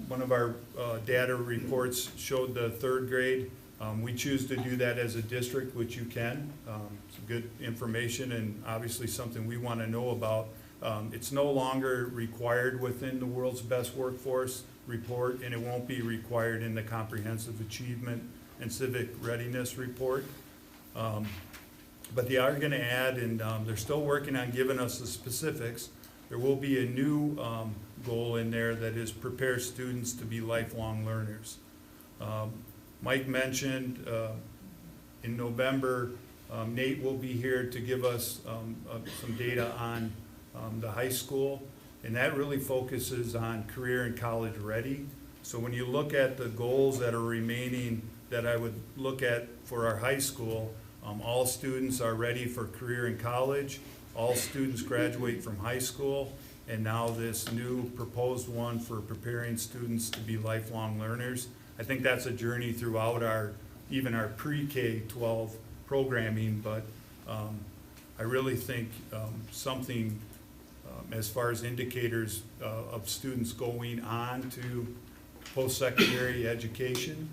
one of our data reports showed the third grade. We choose to do that as a district, which you can. It's good information and obviously something we want to know about. It's no longer required within the world's best workforce report, and it won't be required in the comprehensive achievement and civic readiness report. But they are going to add, and they're still working on giving us the specifics. There will be a new goal in there that is prepare students to be lifelong learners. Mike mentioned in November, Nate will be here to give us some data on the high school, and that really focuses on career and college ready. So when you look at the goals that are remaining that I would look at for our high school, all students are ready for career and college, all students graduate from high school, and now this new proposed one for preparing students to be lifelong learners. I think that's a journey throughout even our pre-K-12 programming, but I really think something as far as indicators of students going on to post-secondary education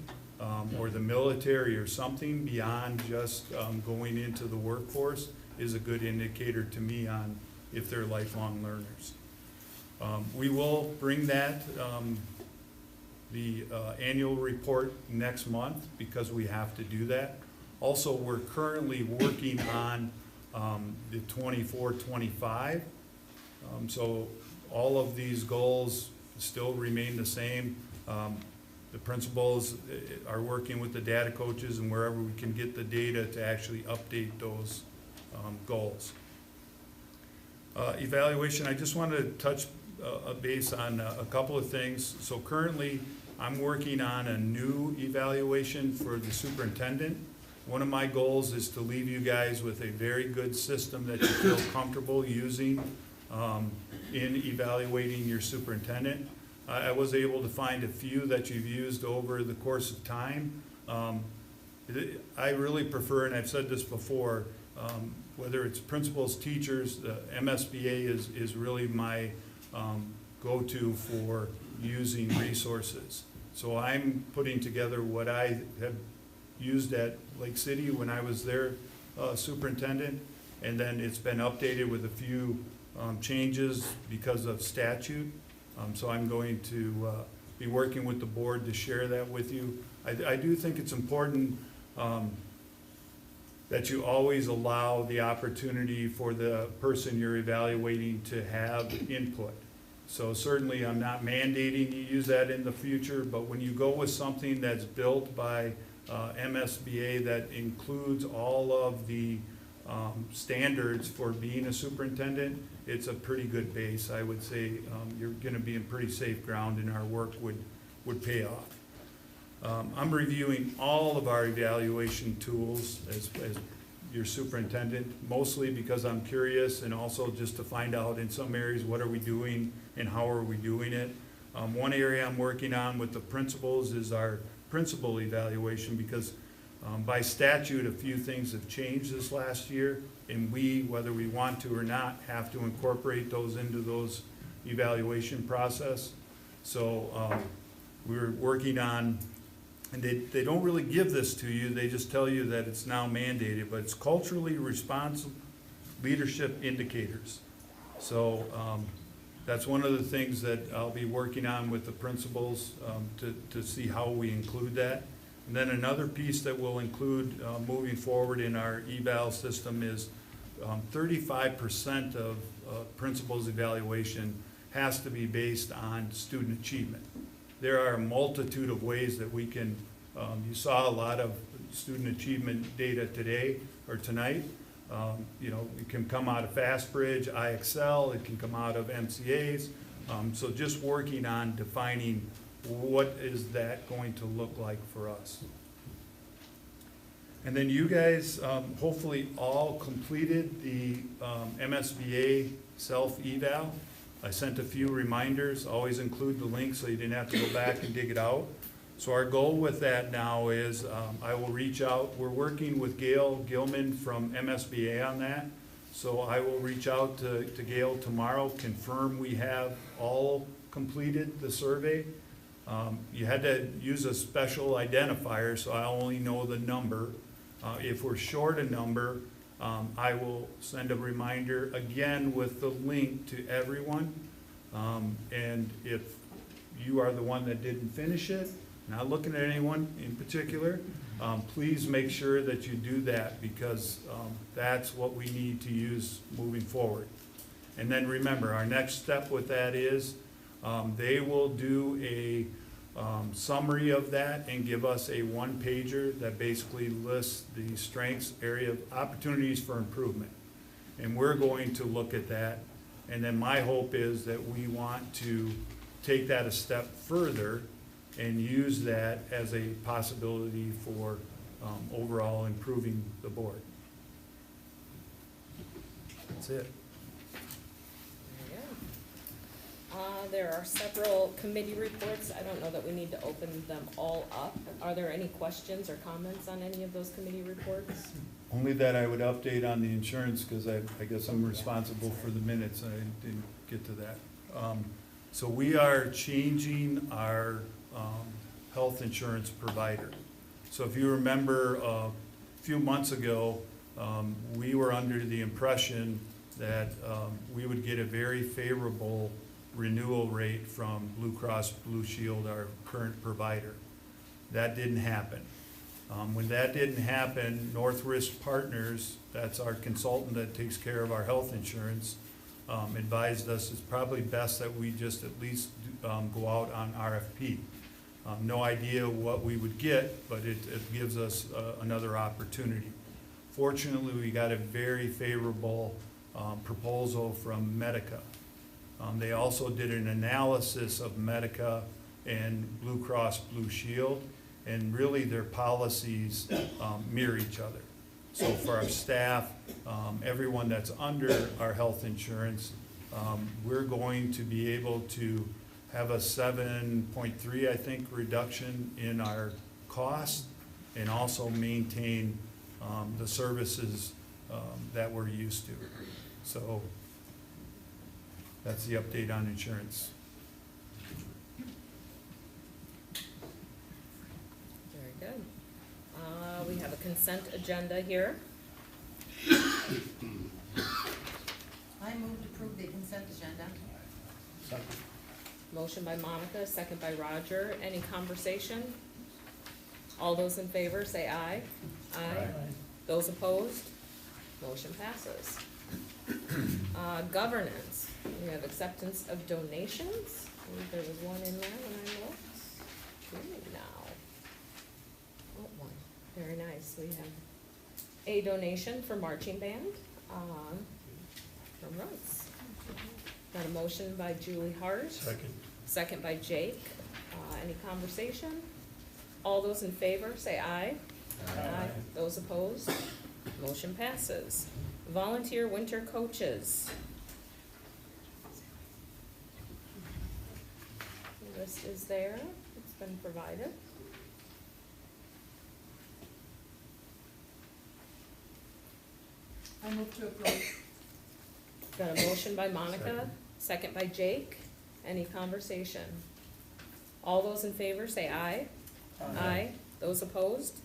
or the military or something beyond just going into the workforce is a good indicator to me on if they're lifelong learners. We will bring that, the annual report next month because we have to do that. Also, we're currently working on the 24-25. So all of these goals still remain the same. The principals are working with the data coaches and wherever we can get the data to actually update those goals. Evaluation, I just wanted to touch base on a couple of things. So currently, I'm working on a new evaluation for the superintendent. One of my goals is to leave you guys with a very good system that you feel comfortable using in evaluating your superintendent. I was able to find a few that you've used over the course of time. I really prefer, and I've said this before, whether it's principals, teachers, the MSBA is really my go-to for using resources. So I'm putting together what I have used at Lake City when I was their superintendent, and then it's been updated with a few changes because of statute. So I'm going to be working with the board to share that with you. I do think it's important that you always allow the opportunity for the person you're evaluating to have input. So certainly I'm not mandating you use that in the future, but when you go with something that's built by MSBA that includes all of the standards for being a superintendent, it's a pretty good base. I would say you're going to be in pretty safe ground and our work would pay off. I'm reviewing all of our evaluation tools as your superintendent, mostly because I'm curious and also just to find out in some areas what are we doing and how are we doing it. One area I'm working on with the principals is our principal evaluation because by statute a few things have changed this last year, and we, whether we want to or not, have to incorporate those into those evaluation process. So we're working on, and they don't really give this to you, they just tell you that it's now mandated, but it's culturally responsive leadership indicators. So that's one of the things that I'll be working on with the principals to see how we include that. And then another piece that we'll include moving forward in our eval system is 35% of principals evaluation has to be based on student achievement. There are a multitude of ways that we can, you saw a lot of student achievement data today or tonight. You know, it can come out of FastBridge, IXL, it can come out of MCAs. So just working on defining what is that going to look like for us? And then you guys hopefully all completed the MSBA self-eval. I sent a few reminders, always include the link so you didn't have to go back and dig it out. So our goal with that now is I will reach out. We're working with Gail Gilman from MSBA on that. So I will reach out to Gail tomorrow, confirm we have all completed the survey. You had to use a special identifier, so I only know the number. If we're short a number, I will send a reminder again with the link to everyone. And if you are the one that didn't finish it, not looking at anyone in particular, please make sure that you do that, because that's what we need to use moving forward. And then remember, our next step with that is they will do a summary of that and give us a one-pager that basically lists the strengths, area of opportunities for improvement. And we're going to look at that. And then my hope is that we want to take that a step further and use that as a possibility for overall improving the board. That's it. There are several committee reports. I don't know that we need to open them all up. Are there any questions or comments on any of those committee reports? Only that I would update on the insurance, because I guess I'm responsible for the minutes, and I didn't get to that. So we are changing our health insurance provider. So if you remember a few months ago, we were under the impression that we would get a very favorable renewal rate from Blue Cross Blue Shield, our current provider. That didn't happen. When that didn't happen, North Risk Partners, that's our consultant that takes care of our health insurance, advised us it's probably best that we just at least go out on RFP. No idea what we would get, but it gives us another opportunity. Fortunately, we got a very favorable proposal from Medica. They also did an analysis of Medica and Blue Cross Blue Shield, and really their policies mirror each other. So for our staff, everyone that's under our health insurance, we're going to be able to have a 7.3, I think, reduction in our cost, and also maintain the services that we're used to. So that's the update on insurance. Very good. We have a consent agenda here. I move to approve the consent agenda. Motion by Monica, second by Roger. Any conversation? All those in favor say aye. Aye. Those opposed? Motion passes. Governance. We have acceptance of donations. I believe there was one in there when I looked. Two now. Oh, one. Very nice. We have a donation for marching band from Rhodes. Got a motion by Julie Hart. Second. Second by Jake. Any conversation? All those in favor say aye. Aye. Those opposed? Motion passes. Volunteer winter coaches. The list is there. It's been provided. I move to approve. Got a motion by Monica, second by Jake. Any conversation? All those in favor say aye. Aye. Those opposed?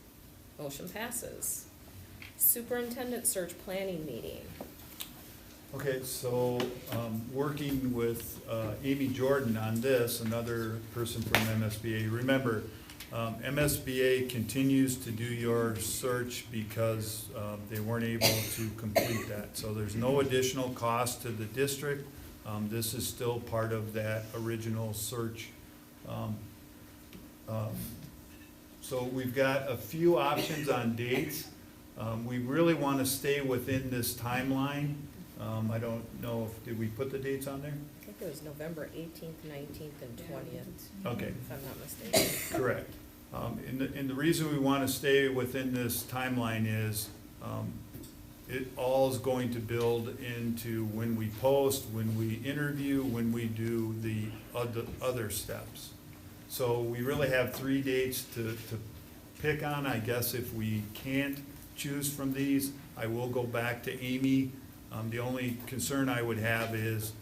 Motion passes. Superintendent search planning meeting. Okay, so working with Amy Jordan on this, another person from MSBA. Remember, MSBA continues to do your search because they weren't able to complete that. So there's no additional cost to the district. This is still part of that original search. So we've got a few options on dates. We really want to stay within this timeline. I don't know if, did we put the dates on there? it was November 18th, 19th, and 20th, Okay. if I'm not mistaken. Correct. And the reason we want to stay within this timeline is, it all is going to build into when we post, when we interview, when we do the other steps. So we really have 3 dates to pick on. I guess if we can't choose from these, I will go back to Amy. The only concern I would have is,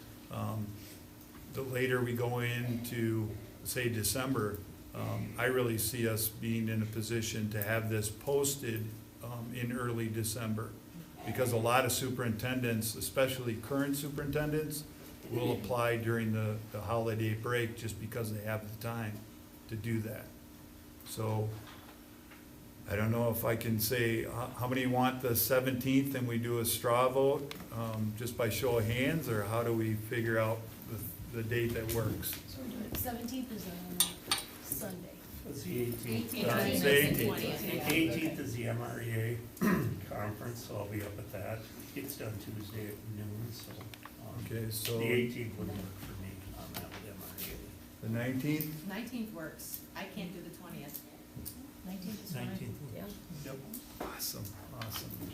the later we go into, say, December, I really see us being in a position to have this posted in early December. Because a lot of superintendents, especially current superintendents, will apply during the holiday break just because they have the time to do that. So I don't know if I can say, how many want the 17th and we do a straw vote, just by show of hands, or how do we figure out the date that works? So we're doing 17th is a Sunday. It's the 18th. 18th. It's the 18th. The 18th is the MREA conference, so I'll be up at that. It's done Tuesday at noon, so. Okay, so The 18th would work for me on that with MREA. the 19th? 19th works. I can't do the 20th. 19th is fine. 19th. Yeah. Yep. Awesome,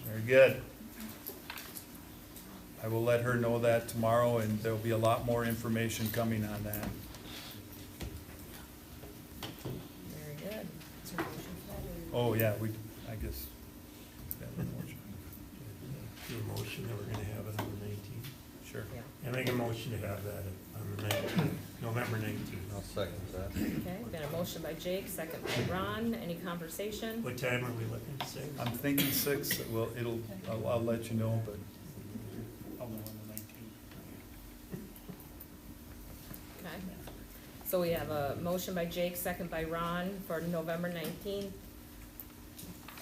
very good. I will let her know that tomorrow, and there'll be a lot more information coming on that. Very good. Oh, yeah, I guess. Yeah, the motion. Do a motion that we're gonna have it on the 19th. Sure. Yeah. I make a motion to have that on the 19th, November 19th. I'll second that. Okay, we got a motion by Jake, second by Ron. Any conversation? What time are we looking to say? I'm thinking 6, well, I'll let you know, but I'll know on the 19th. Okay. So we have a motion by Jake, second by Ron for November 19th.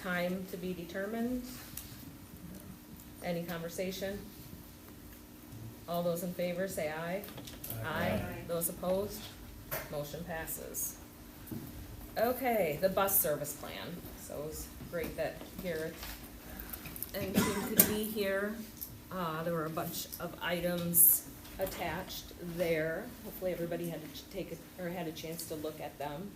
Time to be determined. Any conversation? All those in favor, say aye. Aye. Those opposed? Motion passes. Okay, the bus service plan. So it was great that Garrett and Kim could be here. There were a bunch of items attached there. Hopefully everybody had to had a chance to look at them.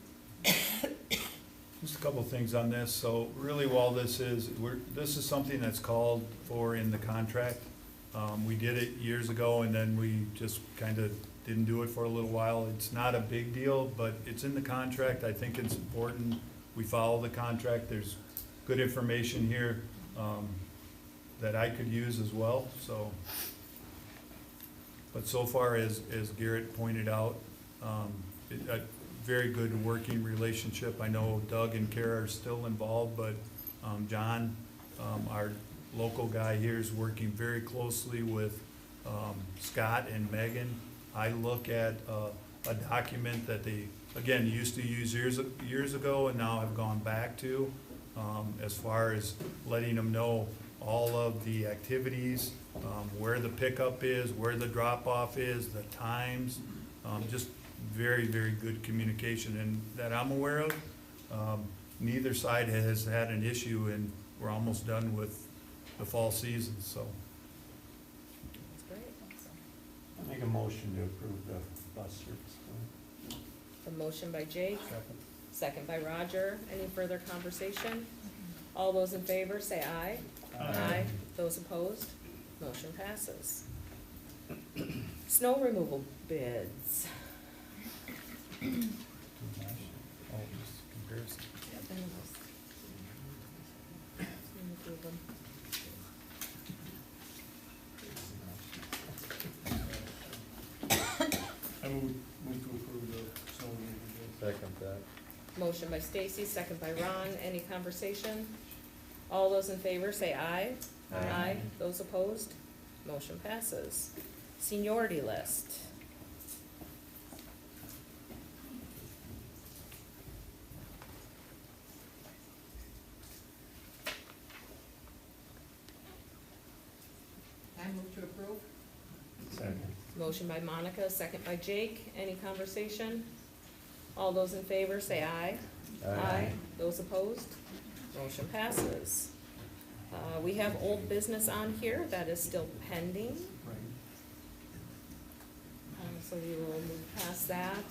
just a couple of things on this. So really, while this is something that's called for in the contract. We did it years ago, and then we just kind of didn't do it for a little while. It's not a big deal, but it's in the contract. I think it's important we follow the contract. There's good information here that I could use as well, so. But so far, as Garrett pointed out, a very good working relationship. I know Doug and Kara are still involved, but John, our local guy here, is working very closely with Scott and Megan. I look at a document that they, again, used to use years ago and now have gone back to, as far as letting them know all of the activities, where the pickup is, where the drop-off is, the times, just very, very good communication, and that I'm aware of. Neither side has had an issue, and we're almost done with the fall season, so. That's great. I make a motion to approve the bus service plan. A motion by Jake, second by Roger. Any further conversation? All those in favor, say aye. Aye. Those opposed? Motion passes. Snow removal bids. Oh, just comparison. I move to approve the snow removal bid. Second that. Motion by Stacy, second by Ron. Any conversation? All those in favor say aye. Aye. Those opposed? Motion passes. Seniority list. I move to approve. Second. Motion by Monica, second by Jake. Any conversation? All those in favor say aye. Aye. Those opposed? Motion passes. We have old business on here that is still pending. So we will move past that.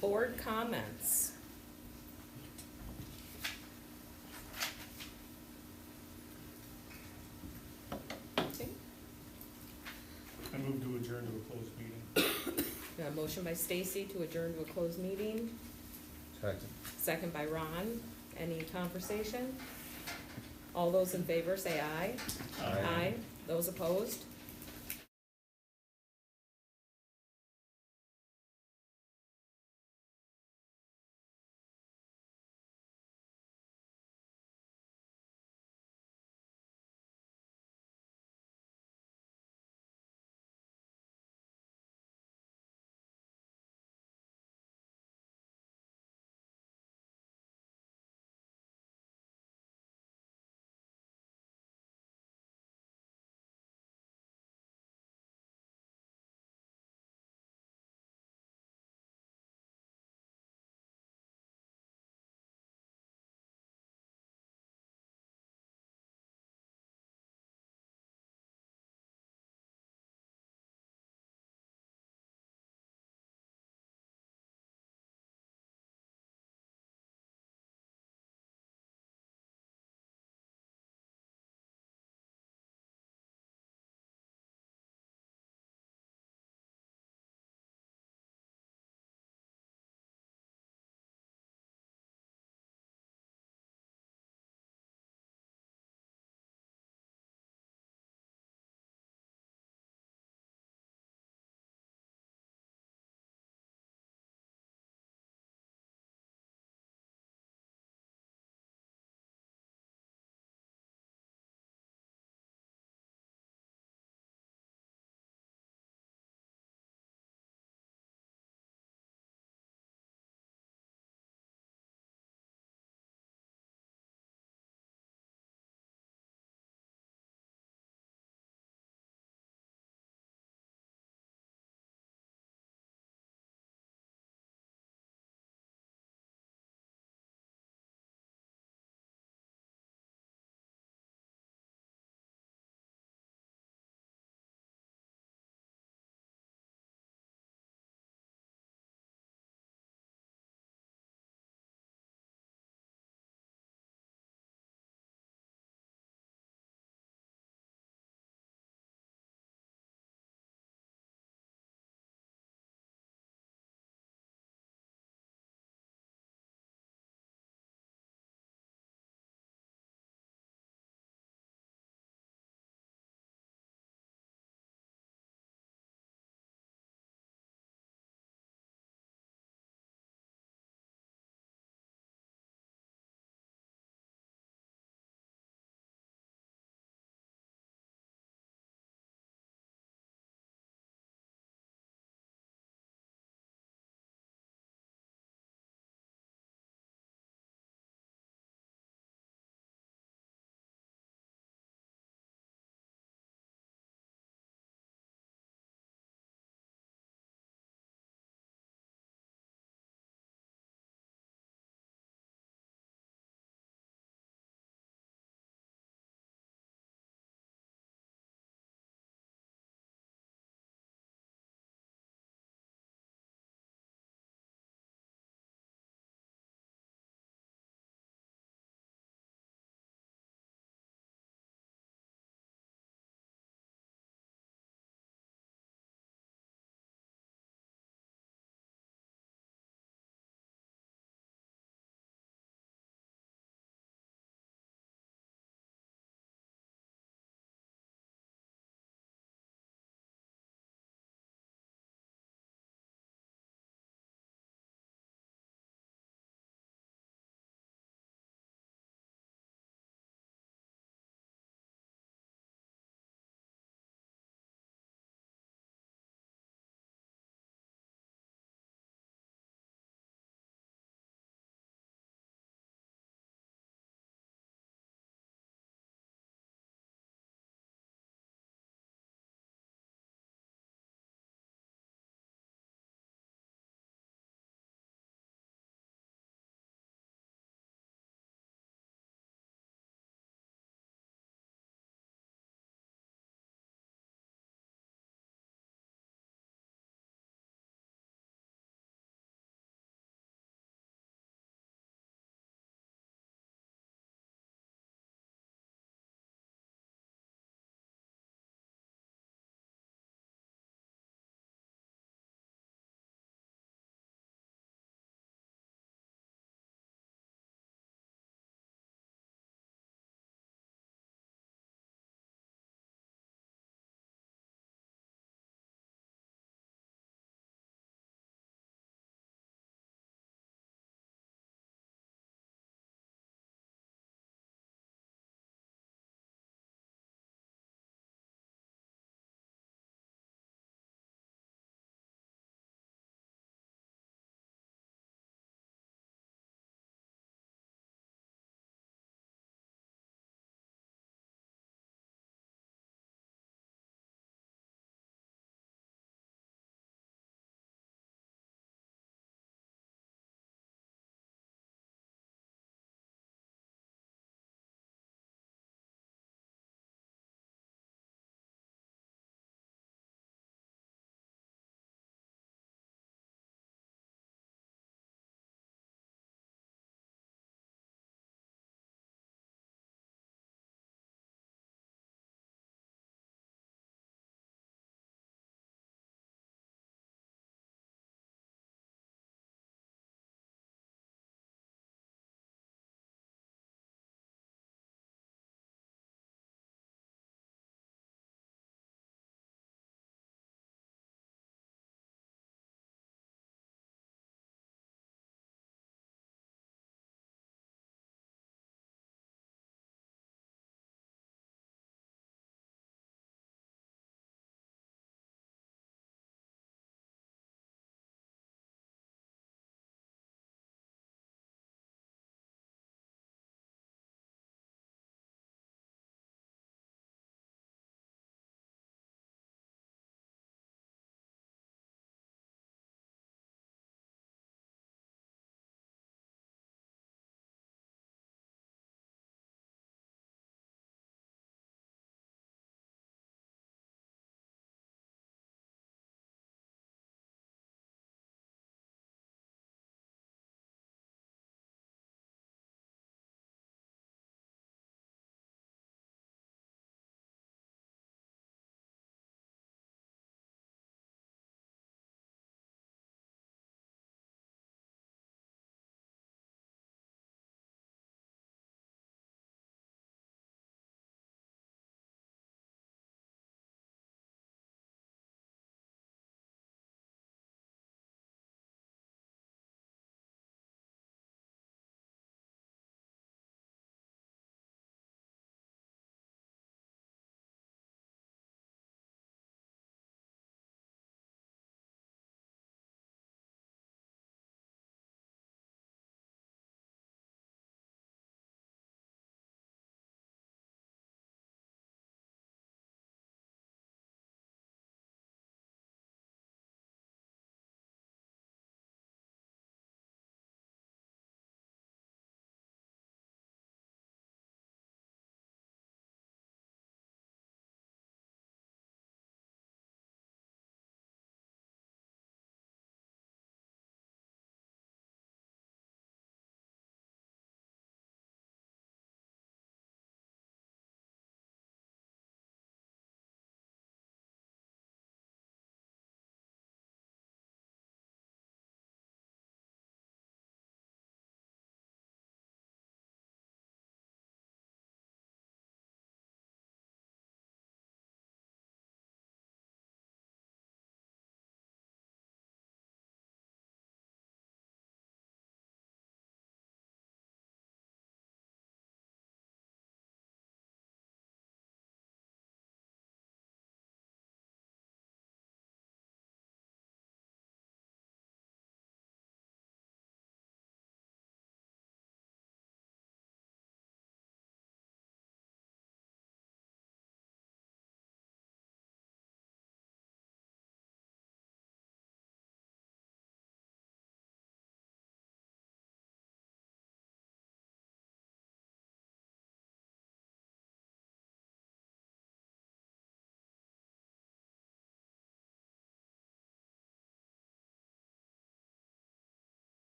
Board comments. Okay. I move to adjourn to a closed meeting. Got a motion by Stacy to adjourn to a closed meeting, Second. second by Ron. Any conversation? All those in favor say aye. Aye. Those opposed?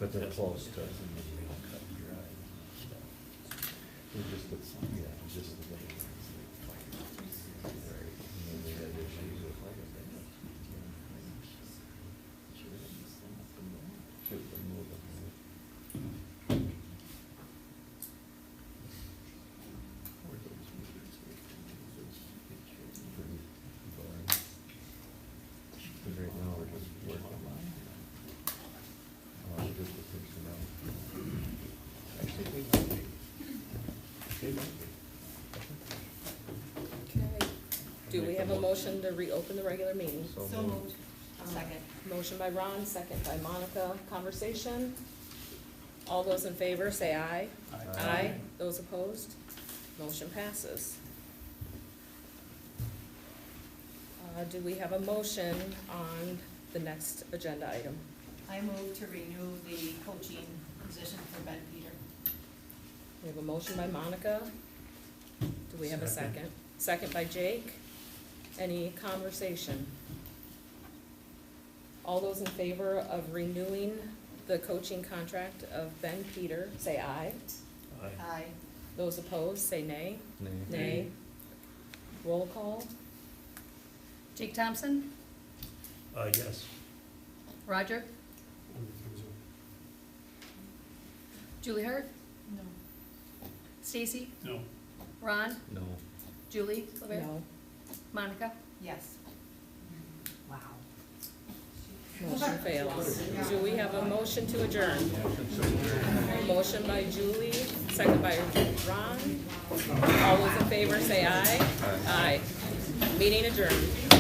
But they're close to. Right now, we're just working on just the personnel. Actually, we might be. They might be. Okay. Do we have a motion to reopen the regular meeting? So moved. Second. Motion by Ron, second by Monica. Conversation? All those in favor, say aye. Aye. Those opposed? Motion passes. Do we have a motion on the next agenda item? I move to renew the coaching position for Ben Peter. We have a motion by Monica. Do we have a second? Second by Jake. Any conversation? All those in favor of renewing the coaching contract of Ben Peter, say aye. Aye. Those opposed, say nay. Nay. Nay. Roll call. Jake Thompson? Yes. Roger? Julie Hart? No. Stacy? No. Ron? No. Julie? LeVere? No. Monica? Yes. Wow. Motion fails. Do we have a motion to adjourn? Motion by Julie, second by Ron. All those in favor say aye. Aye. Meeting adjourned.